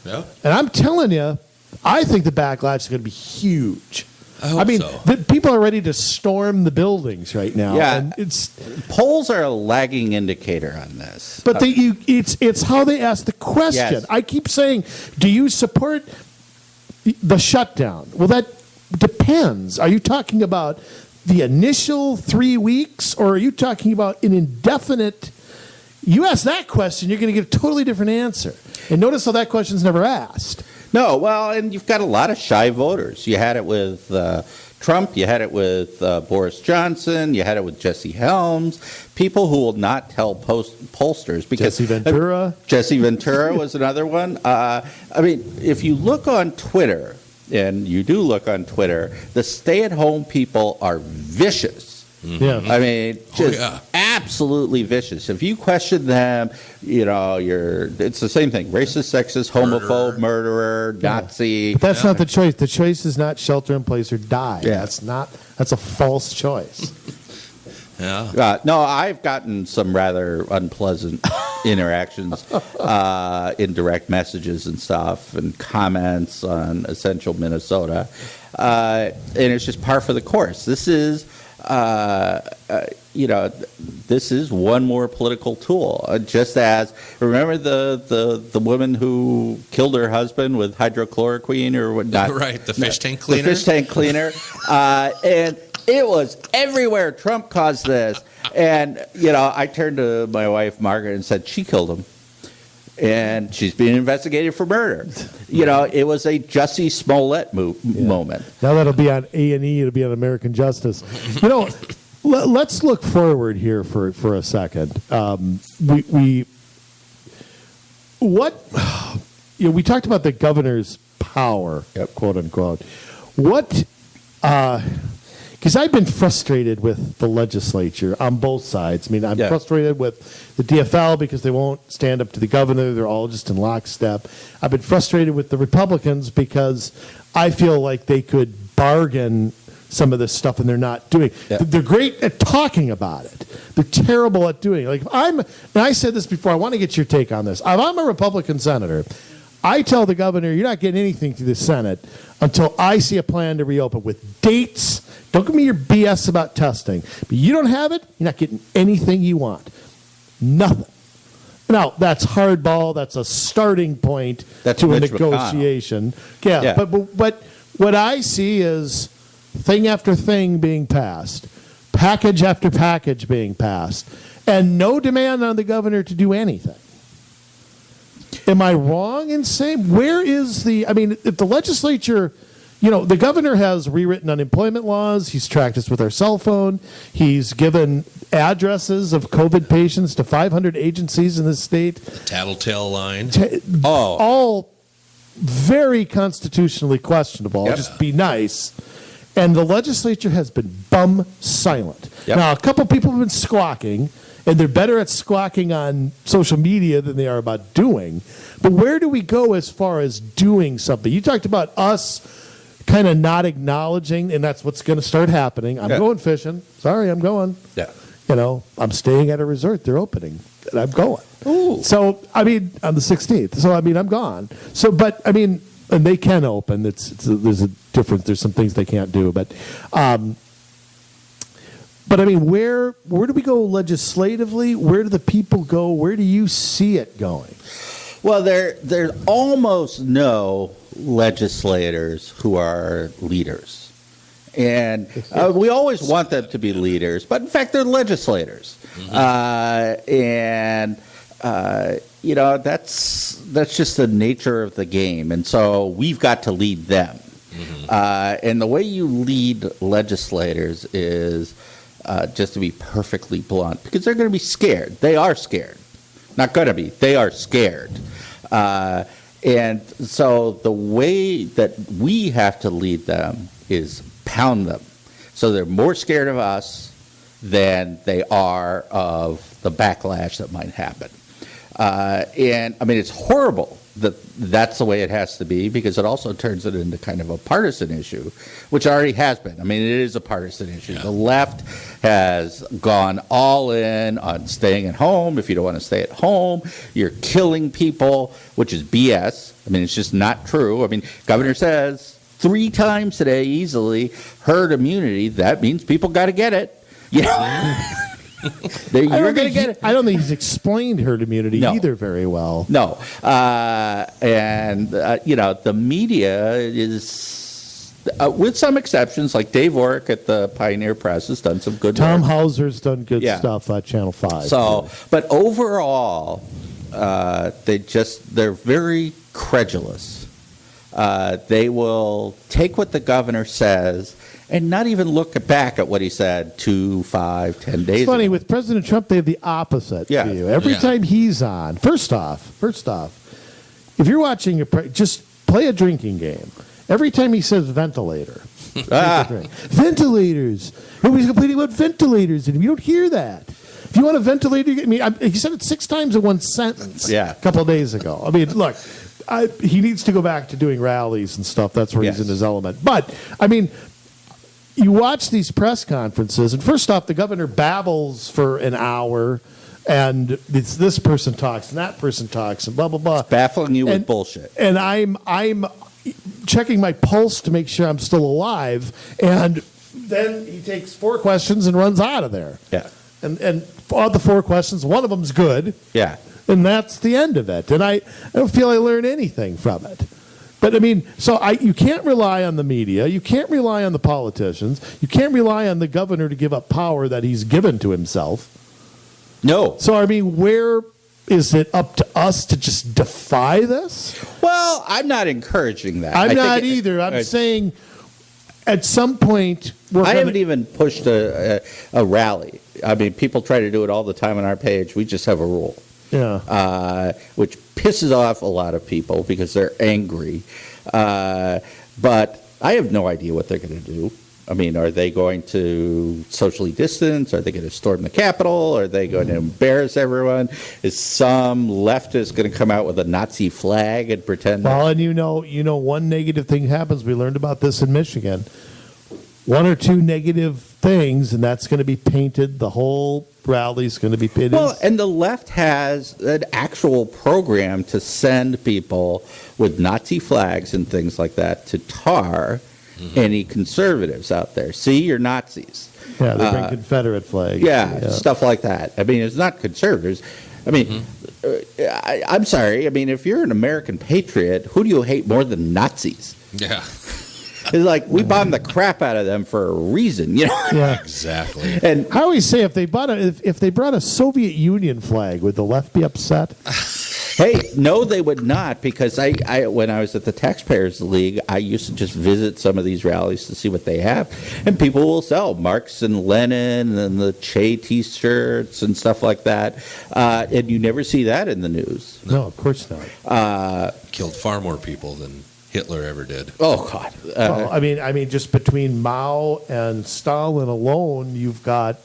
Yeah. And I'm telling you, I think the backlash is going to be huge. I hope mean, so. people are ready to storm the buildings right now. Yeah. And Polls are a lagging indicator on this. but it's how they ask the question. Yes. I keep saying, do you support the shutdown? Well, that depends. Are you talking about the initial 3 weeks, or are you talking about an indefinite? You ask that question, you're going to get a totally different answer. And notice how that question's never asked. No, well, and you've got a lot of shy voters. You had it with Trump. You had it with Boris Johnson. You had it with Jesse Helms. People who will not tell pollsters because Jesse Ventura. Jesse Ventura was another one. I mean, if you look on Twitter, and you do look on Twitter, the stay-at-home people are vicious. Yeah. I mean, just absolutely vicious. If you question them, it's the same thing. Racist, sexist, homophobe, murderer, Nazi. But that's not the choice. The choice is not shelter in place or die. Yeah. That's a false choice. Yeah. No, I've gotten some rather unpleasant interactions in direct messages and stuff and comments on Essential Minnesota. And it's just par for the course. This is this is one more political tool. Just as, remember the woman who killed her husband with hydrochloroquine or whatnot? Right, the fish tank cleaner. The fish tank cleaner. And it was everywhere. Trump caused this. And, I turned to my wife, Margaret, and said, she killed him. And she's being investigated for murder. It was a Jussie Smollett moment. Now that'll be on A&E. It'll be on American Justice. Let's look forward here for a second. We talked about the governor's power, quote unquote. What? Because I've been frustrated with the legislature on both sides. I mean, I'm frustrated with the DFL because they won't stand up to the governor. They're all just in lockstep. I've been frustrated with the Republicans because I feel like they could bargain some of this stuff and they're not doing. They're great at talking about it. They're terrible at doing it. Like and I said this before, I want to get your take on this. If I'm a Republican senator, I tell the governor, you're not getting anything through the Senate until I see a plan to reopen with dates. Don't give me your BS about testing. But you don't have it, you're not getting anything you want. Nothing. Now, that's hardball. That's a starting point to a negotiation. Yeah. But what I see is thing after thing being passed, package after package being passed, and no demand on the governor to do anything. Am I wrong in saying, where is if the legislature, the governor has rewritten unemployment laws, he's tracked us with our cell phone, he's given addresses of COVID patients to 500 agencies in the state. The tattletale line. All very constitutionally questionable. I'll just be nice. And the legislature has been bum silent. Now, a couple people have been squawking, and they're better at squawking on social media than they are about doing. But where do we go as far as doing something? You talked about us kind of not acknowledging, and that's what's going to start happening. I'm going fishing. Sorry, I'm going. Yeah. I'm staying at a resort. They're opening, and I'm going. Ooh. So, on the 16th. So, I'm gone. So, but, and they can open. There's a difference. There's some things they can't do. But where do we go legislatively? Where do the people go? Where do you see it going? Well, there's almost no legislators who are leaders. And we always want them to be leaders, but in fact, they're legislators. And that's just the nature of the game, and so we've got to lead them. And the way you lead legislators is just to be perfectly blunt, because they're going to be scared. They are scared. Not going to be. They are scared. And so the way that we have to lead them is pound them. So they're more scared of us than they are of the backlash that might happen. And I mean, it's horrible that that's the way it has to be, because it also turns it into kind of a partisan issue, which already has been. I mean, it is a partisan issue. Yeah. The left has gone all in on staying at home. If you don't want to stay at home, you're killing people, which is BS. I mean, it's just not true. I mean, governor says 3 times today easily herd immunity. That means people got to get it. Yeah. You're going to get it. I don't think he's explained herd immunity either very well. No. The media is, with some exceptions, like Dave Orrick at the Pioneer Press has done some good work. Tom Hauser's done good stuff at Channel 5. So, but overall, they're very credulous. They will take what the governor says and not even look back at what he said 2, 5, 10 days It's funny, ago. with President Trump, they have the opposite view. Every time he's on, first off, if you're watching, just play a drinking game. Every time he says ventilator, ventilators. Nobody's complaining about ventilators, and you don't hear that. If you want a ventilator, he said it 6 times in one sentence a couple of days ago. I mean, look, he needs to go back to doing rallies and stuff. That's where he's in his element. But, I mean, you watch these press conferences, and first off, the governor babbles for an hour, and this person talks, and that person talks, and blah, blah, blah. It's baffling you with bullshit. And I'm checking my pulse to make sure I'm still alive, and then he takes 4 questions and runs out of there. Yeah. And of the 4 questions, one of them's good. Yeah. And that's the end of it. And I don't feel I learned anything from it. But, I mean, you can't rely on the media. You can't rely on the politicians. You can't rely on the governor to give up power that he's given to himself. No. So, I mean, where is it up to us to just defy this? Well, I'm not encouraging that. I'm not either. I'm saying at some point I haven't even pushed a rally. I mean, people try to do it all the time on our page. We just have a rule. Yeah. Which pisses off a lot of people because they're angry. But I have no idea what they're going to do. I mean, are they going to socially distance? Are they going to storm the Capitol? Are they going to embarrass everyone? Is some leftist going to come out with a Nazi flag and pretend? Well, and you know, one negative thing happens. We learned about this in Michigan. 1 or 2 negative things, and that's going to be painted. The whole rally's going to be painted. Well, and the left has an actual program to send people with Nazi flags and things like that to tar any conservatives out there. See, you're Nazis. Yeah, they bring Confederate flags. Yeah, stuff like that. I mean, it's not conservatives. I mean, I'm sorry. I mean, if you're an American patriot, who do you hate more than Nazis? Yeah. It's like we bombed the crap out of them for a reason, you know? Yeah, exactly. And I always say if they brought a Soviet Union flag, would the left be upset? Hey, no, they would not, because I when I was at the Taxpayers League, I used to just visit some of these rallies to see what they have, and people will sell Marx and Lenin and the Che T-shirts and stuff like that, and you never see that in the news. No, of course not. Killed far more people than Hitler ever did. Oh God! Well, I mean, just between Mao and Stalin alone, you've got,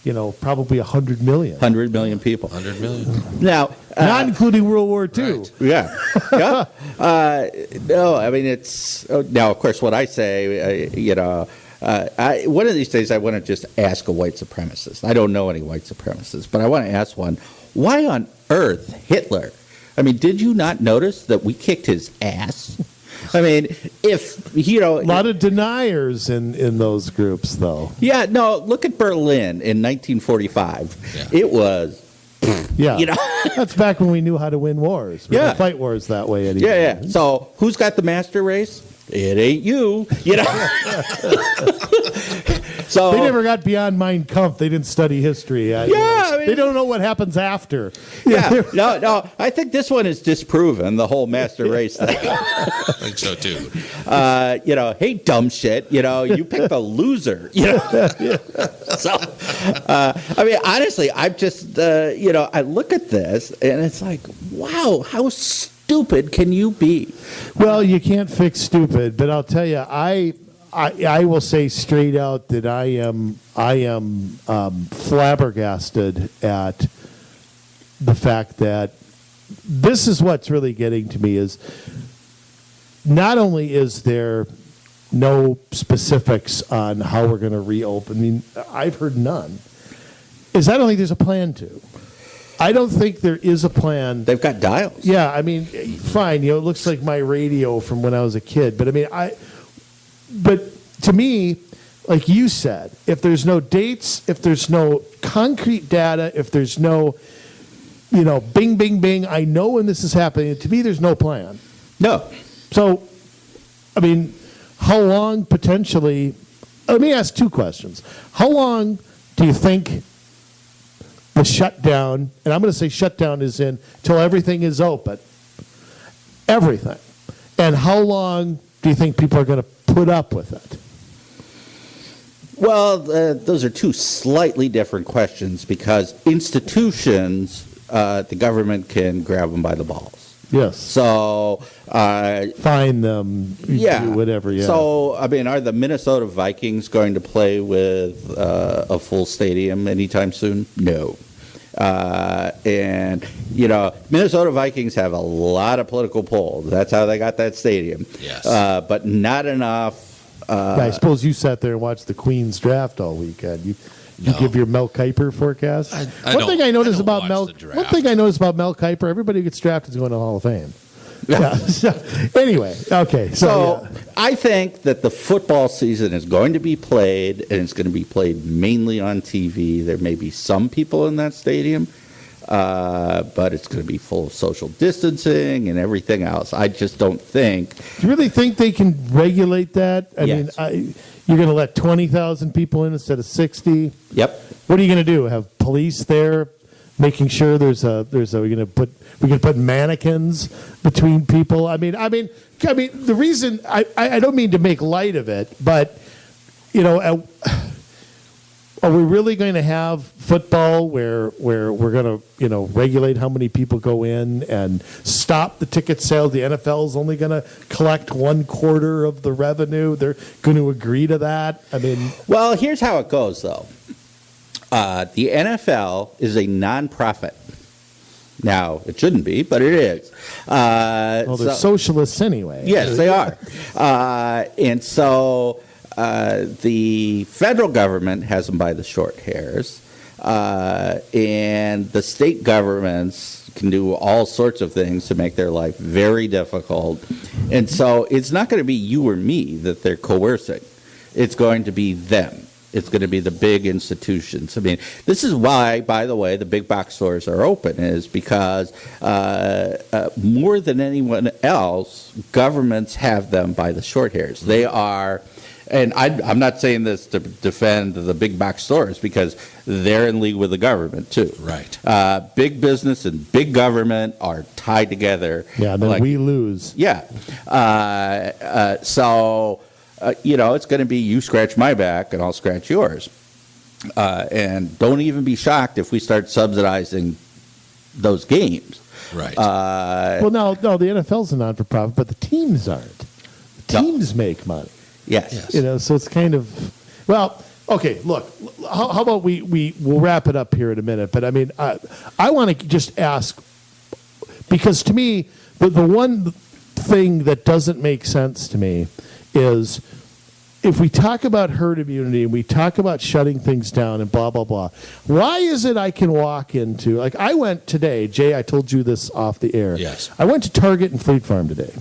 probably 100 million. 100 million people. 100 million. Now, not including World War II. Right. Yeah. No, I mean it's now. Of course, what I say, one of these days I want to just ask a white supremacist. I don't know any white supremacists, but I want to ask one. Why on earth Hitler? I mean, did you not notice that we kicked his ass? I mean, a lot of deniers in those groups, though. Yeah, no. Look at Berlin in 1945. Yeah. It was. Yeah, that's back when we knew how to win wars. We don't fight wars that way anymore. Yeah. So who's got the master race? it ain't you, you know. So they never got beyond Mein Kampf. They didn't study history. I mean, they don't know what happens after. Yeah, no. I think this one is disproven. The whole master race thing. I think so too. Hey, dumb shit. You picked the loser. So, I mean, honestly, I'm just, I look at this and it's like, wow, how stupid can you be? Well, you can't fix stupid, but I'll tell you, I will say straight out that I am flabbergasted at the fact that this is what's really getting to me is not only is there no specifics on how we're going to reopen. I mean, I've heard none. I don't think there's a plan to. I don't think there is a plan. They've got dials. Yeah, I mean, fine. It looks like my radio from when I was a kid. But I mean, But to me, like you said, if there's no dates, if there's no concrete data, if there's no, bing, bing, bing, I know when this is happening. To me, there's no plan. No. So, I mean, how long potentially? Let me ask two questions. How long do you think the shutdown, and I'm going to say shutdown is in till everything is open? Everything. And how long do you think people are going to put up with it? Well, those are two slightly different questions because institutions, the government can grab them by the balls. Yes. So, fine them. Do whatever. Yeah. So, I mean, are the Minnesota Vikings going to play with a full stadium anytime soon? No. And Minnesota Vikings have a lot of political pull. That's how they got that stadium. Yes. But not enough. I suppose you sat there and watched the Queen's draft all weekend. You give your Mel Kiper forecast. One thing I noticed about Mel Kiper, everybody who gets drafted is going to the Hall of Fame. Yeah. So, anyway, okay. So I think that the football season is going to be played, and it's going to be played mainly on TV. There may be some people in that stadium, but it's going to be full of social distancing and everything else. I just don't think. Do you really think they can regulate that? Yes. I mean, you're going to let 20,000 people in instead of 60? Yep. What are you going to do? Have police there making sure we're going to put mannequins between people? I mean, the reason I don't mean to make light of it, but are we really going to have football where we're going to regulate how many people go in and stop the ticket sales? The NFL is only going to collect 1/4 of the revenue. They're going to agree to that. I mean, well, here's how it goes, though. The NFL is a nonprofit. Now, it shouldn't be, but it is. Well, they're socialists anyway. Yes, they are. And so the federal government has them by the short hairs, and the state governments can do all sorts of things to make their life very difficult. And so it's not going to be you or me that they're coercing. It's going to be them. It's going to be the big institutions. I mean, this is why, by the way, the big box stores are open, is because more than anyone else, governments have them by the short hairs. They are, and I'm not saying this to defend the big box stores, because they're in league with the government too. Right. Big business and big government are tied together. Yeah, then we lose. Yeah. So it's going to be you scratch my back and I'll scratch yours. And don't even be shocked if we start subsidizing those games. Right. Well, no, the NFL's a non-for-profit, but the teams aren't. The teams make money. Yes. So it's kind of, well, okay, look, how about we'll wrap it up here in a minute, but I mean, I want to just ask, because to me, the one thing that doesn't make sense to me is if we talk about herd immunity and we talk about shutting things down and blah, blah, blah, why is it I can walk into, like I went today, Jay, I told you this off the air. Yes. I went to Target and Fleet Farm today.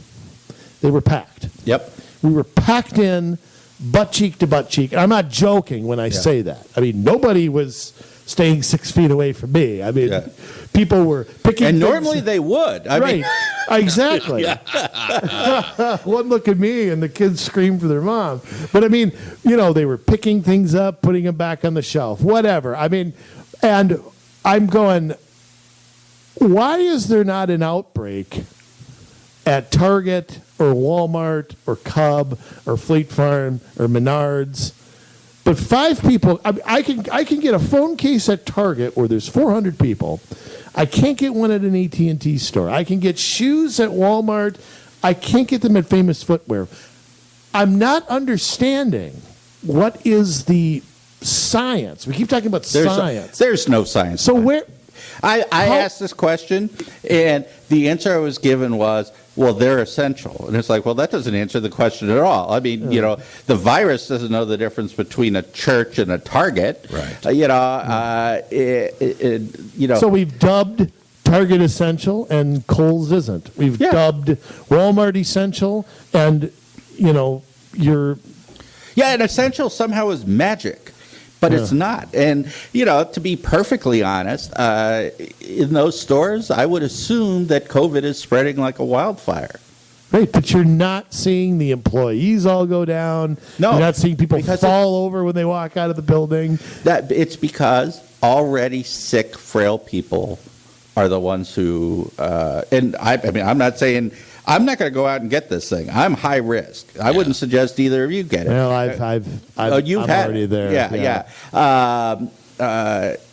They were packed. Yep. We were packed in butt cheek to butt cheek. I'm not joking when I say that. I mean, nobody was staying 6 feet away from me. I mean, Yeah. people were picking. And things- normally they would. I right. mean, Exactly. One look at me and the kids scream for their mom. But I mean, they were picking things up, putting them back on the shelf, whatever. I mean, and I'm going, why is there not an outbreak at Target or Walmart or Cub or Fleet Farm or Menards? But 5 people, I can get a phone case at Target where there's 400 people. I can't get one at an AT&T store. I can get shoes at Walmart. I can't get them at Famous Footwear. I'm not understanding what is the science. We keep talking about science. There's no science. So where? I asked this question, and the answer I was given was, well, they're essential. And it's like, well, that doesn't answer the question at all. I mean, the virus doesn't know the difference between a church and a Target. Right. So we've dubbed Target essential and Kohl's isn't. We've dubbed Walmart essential and, you're... Yeah, and essential somehow is magic. But it's not. And, to be perfectly honest, in those stores, I would assume that COVID is spreading like a wildfire. Right, but you're not seeing the employees all go down. No. You're not seeing people Because fall over when they walk out of the building. It's because already sick, frail people are the ones who, and I mean, I'm not saying... I'm not going to go out and get this thing. I'm high risk. I wouldn't suggest either of you get it. Well, I'm already there. Yeah.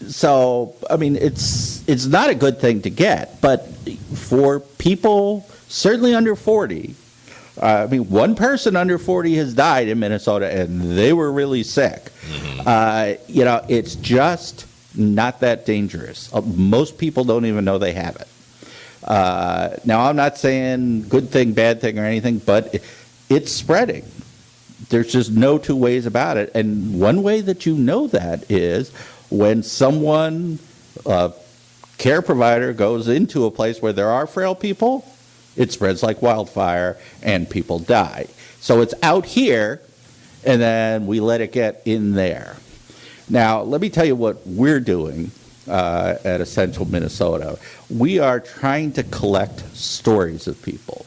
So, I mean, it's not a good thing to get, but for people certainly under 40, I mean, one person under 40 has died in Minnesota, and they were really sick. Mm-hmm. It's just not that dangerous. Most people don't even know they have it. Now, I'm not saying good thing, bad thing, or anything, but it's spreading. There's just no two ways about it. And one way that you know that is when someone, a care provider, goes into a place where there are frail people, it spreads like wildfire and people die. So it's out here, and then we let it get in there. Now, let me tell you what we're doing. At Essential Minnesota, we are trying to collect stories of people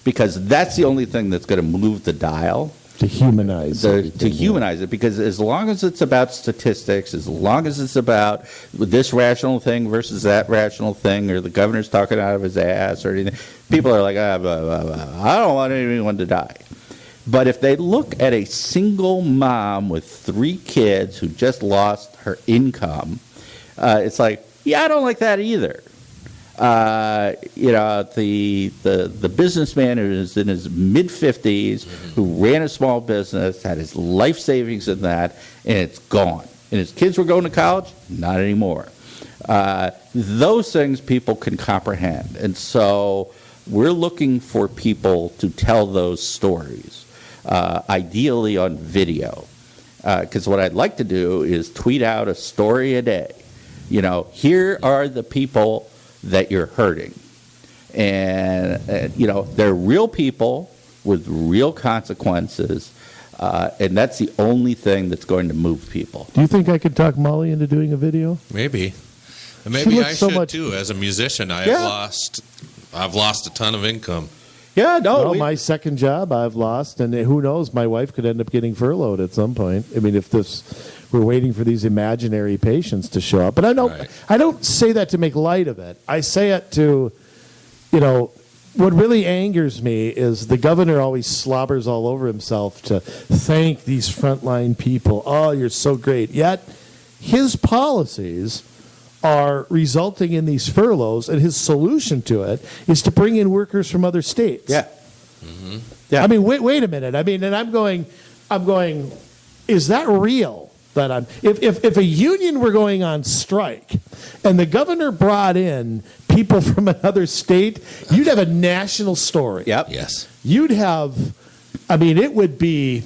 because that's the only thing that's going to move the dial. To humanize it, because as long as it's about statistics, as long as it's about this rational thing versus that rational thing, or the governor's talking out of his ass or anything, people are like, I don't want anyone to die. But if they look at a single mom with 3 kids who just lost her income, it's like, I don't like that either. The businessman who is in his mid-50s, who ran a small business, had his life savings in that, and it's gone. And his kids were going to college? Not anymore. Those things people can comprehend. And so we're looking for people to tell those stories, ideally on video. Because what I'd like to do is tweet out a story a day. Here are the people that you're hurting. And they're real people with real consequences. And that's the only thing that's going to move people. Do you think I could talk Molly into doing a video? Maybe. And maybe I so should much... too. As a musician, I've lost a ton of income. Yeah, no. My second job I've lost, and who knows, my wife could end up getting furloughed at some point. I mean, we're waiting for these imaginary patients to show up. But I don't say that to make light of it. I say it to, what really angers me is the governor always slobbers all over himself to thank these frontline people. Oh, you're so great. Yet his policies are resulting in these furloughs, and his solution to it is to bring in workers from other states. Yeah. Mm-hmm. Yeah. I mean, wait a minute. I mean, and I'm going, is that real? If a union were going on strike and the governor brought in people from another state, you'd have a national story. Yep. Yes. You'd have, it would be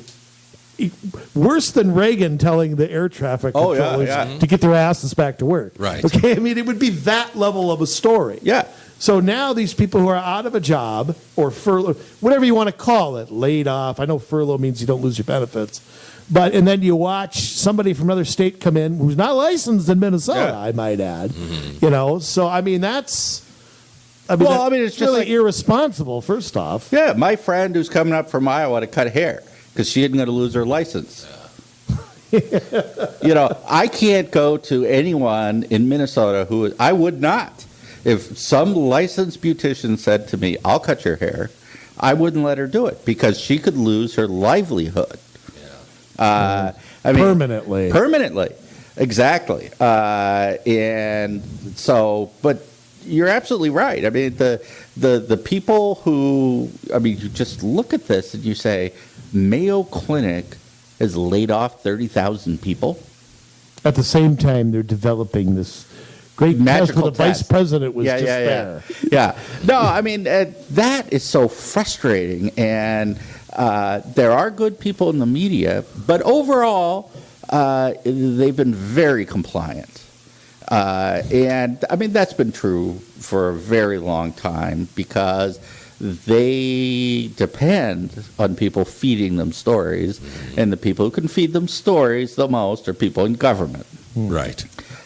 worse than Reagan telling the air traffic controllers to get their asses back to work. Right. Okay. It would be that level of a story. Yeah. So now these people who are out of a job or furlough, whatever you want to call it, laid off. I know furlough means you don't lose your benefits. and then you watch somebody from another state come in who's not licensed in Minnesota, I might add. So I mean it's just really like irresponsible. First off, yeah, my friend who's coming up from Iowa to cut hair because she isn't going to lose her license. I can't go to anyone in Minnesota who I would not. If some licensed beautician said to me, "I'll cut your hair," I wouldn't let her do it because she could lose her livelihood. Permanently. Permanently, exactly. And so, but you're absolutely right. I mean, the people who, you just look at this and you say, Mayo Clinic has laid off 30,000 people. At the same time, they're developing this great magical test where the vice president was there. Yeah. No, I mean, that is so frustrating. And there are good people in the media, but overall, they've been very compliant. And, I mean, that's been true for a very long time because they depend on people feeding them stories, and the people who can feed them stories the most are people in government. Right.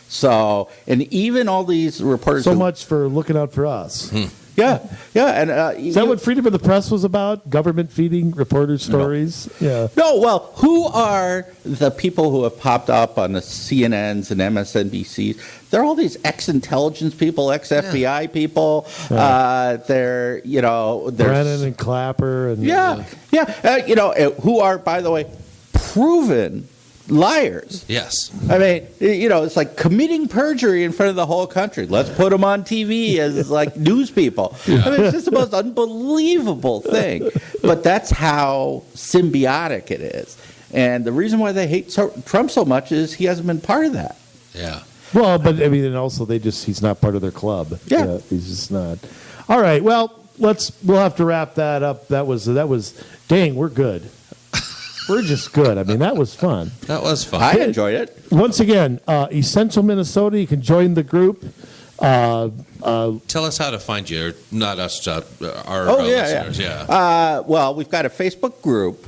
So, and even all these reporters... So much for looking out for us. Yeah. And, is that what freedom of the press was about? Government feeding reporters stories? No. Yeah. No, well, who are the people who have popped up on the CNNs and MSNBCs? They're all these ex-intelligence people, ex-FBI people. They're, Brennan and Clapper. And, who are, by the way, proven liars. Yes. I mean, it's like committing perjury in front of the whole country. Let's put them on TV as like news people. I mean, it's just the most unbelievable thing. But that's how symbiotic it is. And the reason why they hate Trump so much is he hasn't been part of that. Yeah. Well, but I mean, and also he's not part of their club. Yeah. He's just not. All right. Well, we'll have to wrap that up. That was, dang, we're good. We're just good. I mean, that was fun. That was fun. I enjoyed it. Once again, Essential Minnesota, you can join the group. Tell us how to find you, or not us, our listeners. Yeah. Well, we've got a Facebook group,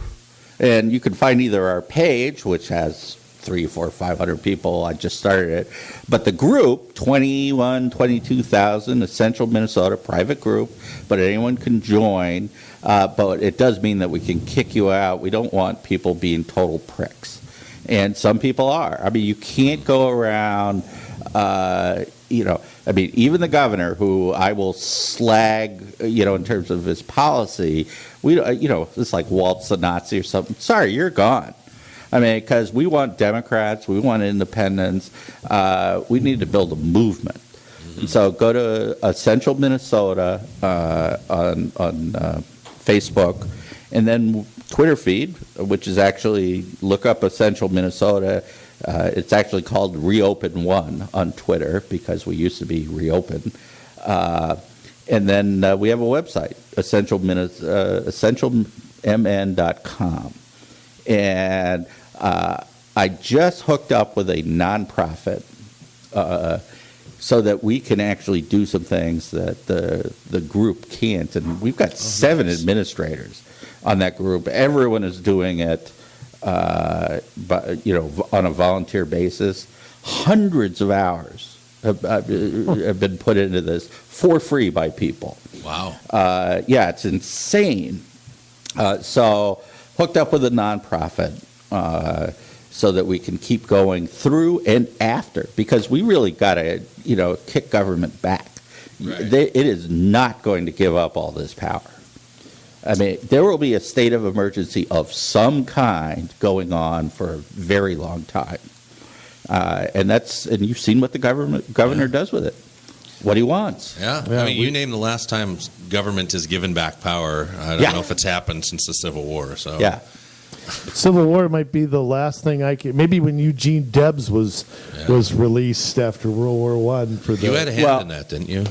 and you can find either our page, which has 300, 400, 500 people. I just started it. But the group, 22,000, Essential Minnesota, private group, but anyone can join. But it does mean that we can kick you out. We don't want people being total pricks. And some people are. I mean, you can't go around, even the governor, who I will slag, in terms of his policy, it's like waltz the Nazi or something. Sorry, you're gone. I mean, because we want Democrats, we want independents. We need to build a movement. And so go to Essential Minnesota on Facebook, and then Twitter feed, which is actually, look up Essential Minnesota. It's actually called Reopen One on Twitter because we used to be Reopen. And then we have a website, essentialmn.com. And I just hooked up with a nonprofit so that we can actually do some things that the group can't. And we've got 7 administrators on that group. Everyone is doing it, on a volunteer basis. Hundreds of hours have been put into this for free by people. Wow. It's insane. So hooked up with a nonprofit so that we can keep going through and after, because we really got to, kick government back. Right. It is not going to give up all this power. I mean, there will be a state of emergency of some kind going on for a very long time. And you've seen what the governor does with it. What he wants. Yeah. I mean, you named the last time government has given back power. I don't know if it's happened since the Civil War. So yeah. Civil War might be the last thing I can. Maybe when Eugene Debs was released after World War I. You had a hand in that, didn't you?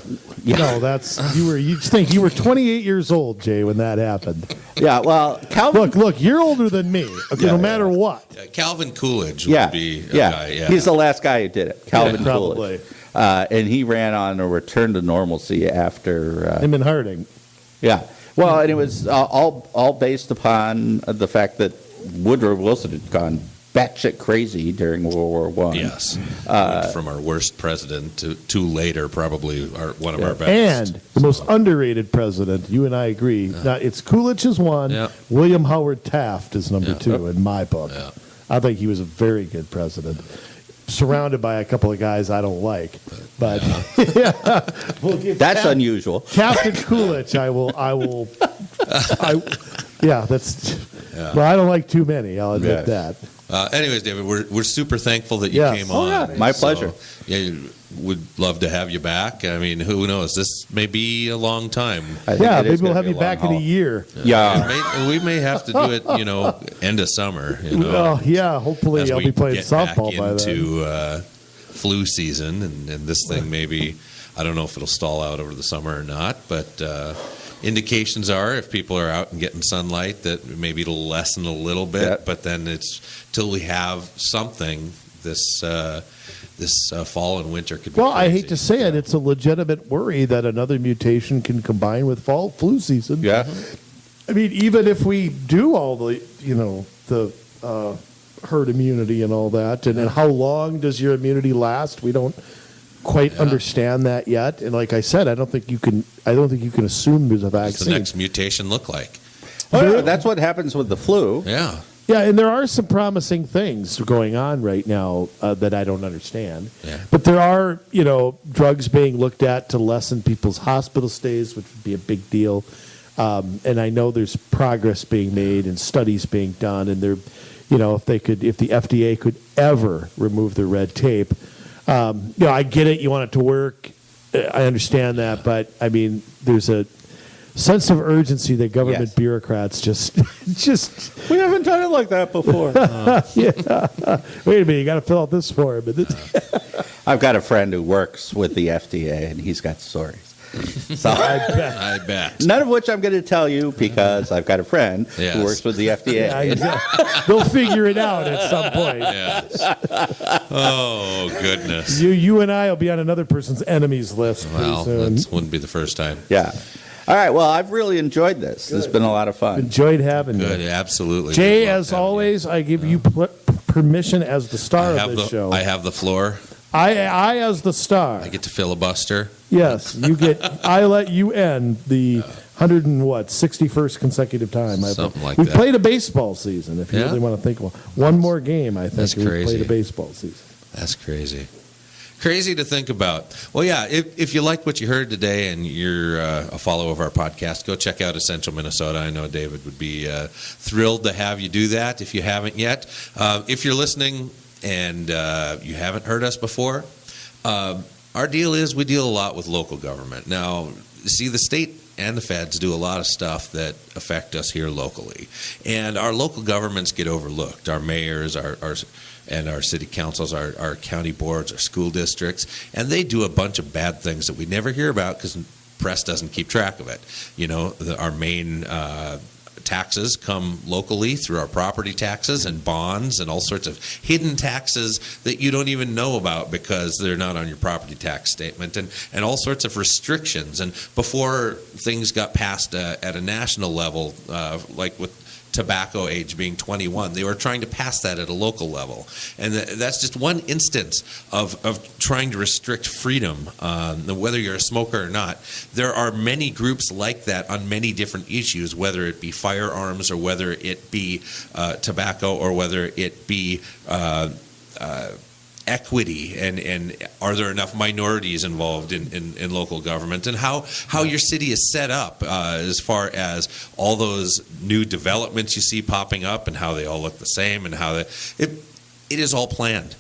Yeah. No, you were 28 years old, Jay, when that happened. Yeah. Well, Calvin. Look, you're older than me. Okay, no matter what. Yeah, Calvin Coolidge would be a guy. Yeah. He's the last guy who did it. Calvin Coolidge. And he ran on a return to normalcy after him and Harding. Yeah. Well, and it was all based upon the fact that Woodrow Wilson had gone batshit crazy during World War I. Yes. Went from our worst president to later, probably one of our best. And the most underrated president, you and I agree. Now, it's Coolidge is one. Yeah. William Howard Taft is number two in my book. Yeah. I think he was a very good president. Surrounded by a couple of guys I don't like. But we'll give That's unusual. Taft and Coolidge, that's. Well, I don't like too many. I'll admit that. Anyways, David, we're super thankful that you came on. Yeah, my pleasure. Yeah, would love to have you back. I mean, who knows? This may be a long time. Maybe we'll have you back in a year. Yeah. We may have to do it, end of summer. Oh, yeah. Hopefully, I'll be playing softball by then. Into flu season, and this thing maybe, I don't know if it'll stall out over the summer or not, but indications are if people are out and getting sunlight that maybe it'll lessen a little bit, but then it's till we have something this fall and winter could be crazy. I hate to say it, it's a legitimate worry that another mutation can combine with fall flu season. Yeah. I mean, even if we do all the herd immunity and all that, and how long does your immunity last? We don't quite understand that yet. And like I said, I don't think you can assume there's a vaccine. What's the next mutation look like? That's what happens with the flu. Yeah. Yeah, and there are some promising things going on right now that I don't understand. Yeah. But there are, drugs being looked at to lessen people's hospital stays, which would be a big deal. And I know there's progress being made and studies being done. And they're, if the FDA could ever remove the red tape, I get it. You want it to work. I understand that, but I mean, there's a sense of urgency that government bureaucrats just we haven't done it like that before. Wait a minute, you got to fill out this form. I've got a friend who works with the FDA, and he's got stories. So I bet. None of which I'm going to tell you because I've got a friend who works with the FDA. They'll figure it out at some point. Yes. Oh, goodness. You and I will be on another person's enemies list. Well, that wouldn't be the first time. Yeah. All right. Well, I've really enjoyed this. This has been a lot of fun. Enjoyed having you. Good. Absolutely. Jay, as always, I give you permission as the star of this show. I have the floor. I as the star. I get to filibuster. Yes, you get. I let you end the 61st consecutive time. Something like we've that. played a baseball season. If you really want to think, one more game, I think That's we've crazy. played a baseball season. That's crazy. Crazy to think about. Well, yeah, if you like what you heard today and you're a follower of our podcast, go check out Essential Minnesota. I know David would be thrilled to have you do that if you haven't yet. If you're listening and you haven't heard us before, our deal is we deal a lot with local government. Now, see, the state and the feds do a lot of stuff that affect us here locally. And our local governments get overlooked. Our mayors, our city councils, our county boards, our school districts, and they do a bunch of bad things that we never hear about because the press doesn't keep track of it. Our main taxes come locally through our property taxes and bonds and all sorts of hidden taxes that you don't even know about because they're not on your property tax statement, and all sorts of restrictions. And before things got passed at a national level, like with tobacco age being 21, they were trying to pass that at a local level, and that's just one instance of trying to restrict freedom, whether you're a smoker or not. There are many groups like that on many different issues, whether it be firearms or whether it be tobacco or whether it be equity, and are there enough minorities involved in local government, and how your city is set up as far as all those new developments you see popping up and how they all look the same, and how it is all planned.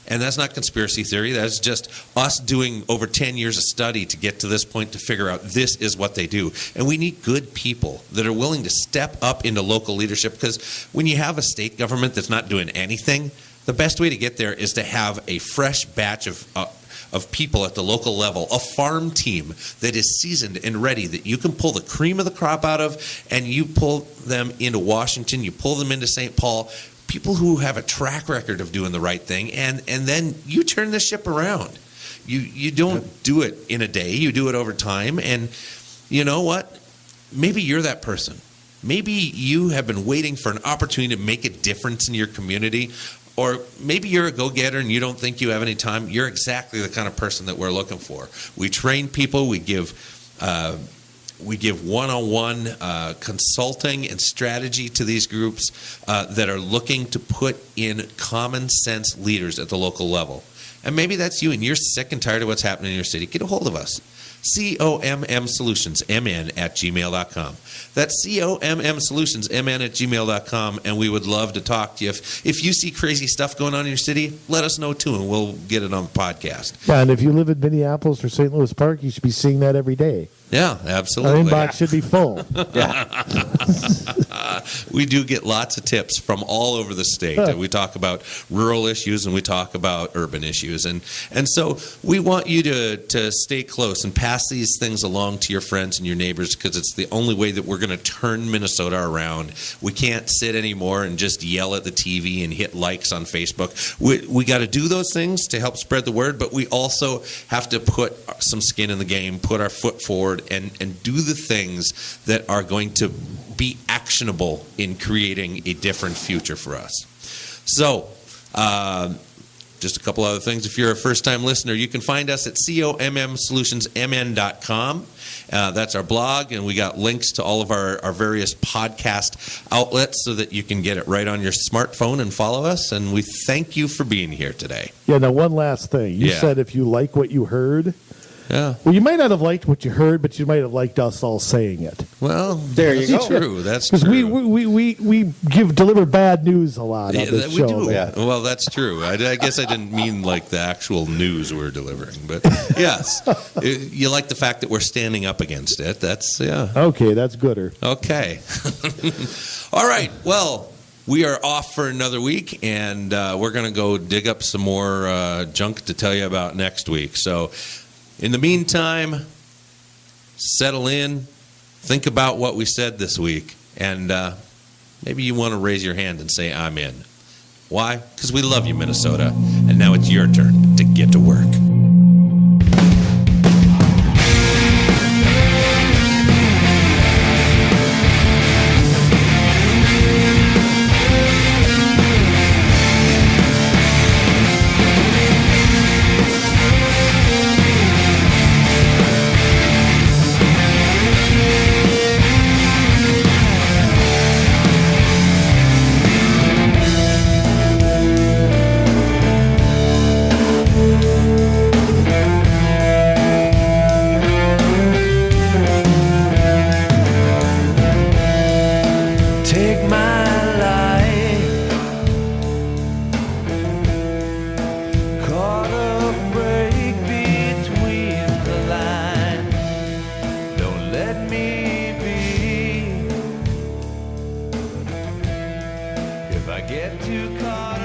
And that's not conspiracy theory. That's just us doing over 10 years of study to get to this point to figure out this is what they do. And we need good people that are willing to step up into local leadership, because when you have a state government that's not doing anything, the best way to get there is to have a fresh batch of people at the local level, a farm team that is seasoned and ready, that you can pull the cream of the crop out of, and you pull them into Washington, you pull them into St. Paul, people who have a track record of doing the right thing, and then you turn the ship around. You don't do it in a day, you do it over time, and you know what? Maybe you're that person. maybe you have been waiting for an opportunity to make a difference in your community, or maybe you're a go-getter and you don't think you have any time. You're exactly the kind of person that we're looking for. We train people. We give one-on-one consulting and strategy to these groups that are looking to put in common sense leaders at the local level. And maybe that's you, and you're sick and tired of what's happening in your city. Get a hold of us. COMMsolutionsMN@gmail.com. That's COMMsolutionsMN@gmail.com, and we would love to talk to you. If you see crazy stuff going on in your city, let us know too, and we'll get it on the podcast. Yeah, and if you live in Minneapolis or St. Louis Park, you should be seeing that every day. Yeah, absolutely. Our inbox should be full. We do get lots of tips from all over the state. We talk about rural issues and we talk about urban issues. And so we want you to stay close and pass these things along to your friends and your neighbors, because it's the only way that we're going to turn Minnesota around. We can't sit anymore and just yell at the TV and hit likes on Facebook. We got to do those things to help spread the word, but we also have to put some skin in the game, put our foot forward, and do the things that are going to be actionable in creating a different future for us. So, just a couple other things. If you're a first-time listener, you can find us at COMMsolutionsMN.com. That's our blog, and we got links to all of our various podcast outlets so that you can get it right on your smartphone and follow us. And we thank you for being here today. Yeah, now one last thing. You said if you like what you heard. Yeah. Well, you might not have liked what you heard, but you might have liked us all saying it. Well, there you go. True. That's because true. we deliver bad news a lot on this show. We do. Yeah. Well, that's true. I guess I didn't mean like the actual news we're delivering, but yes, you like the fact that we're standing up against it. That's Okay, that's gooder. Okay. All right. Well, we are off for another week, and we're going to go dig up some more junk to tell you about next week. So, in the meantime, settle in, think about what we said this week, and maybe you want to raise your hand and say, I'm in. Why? Because we love you, Minnesota, and now it's your turn to get to work. If I get too caught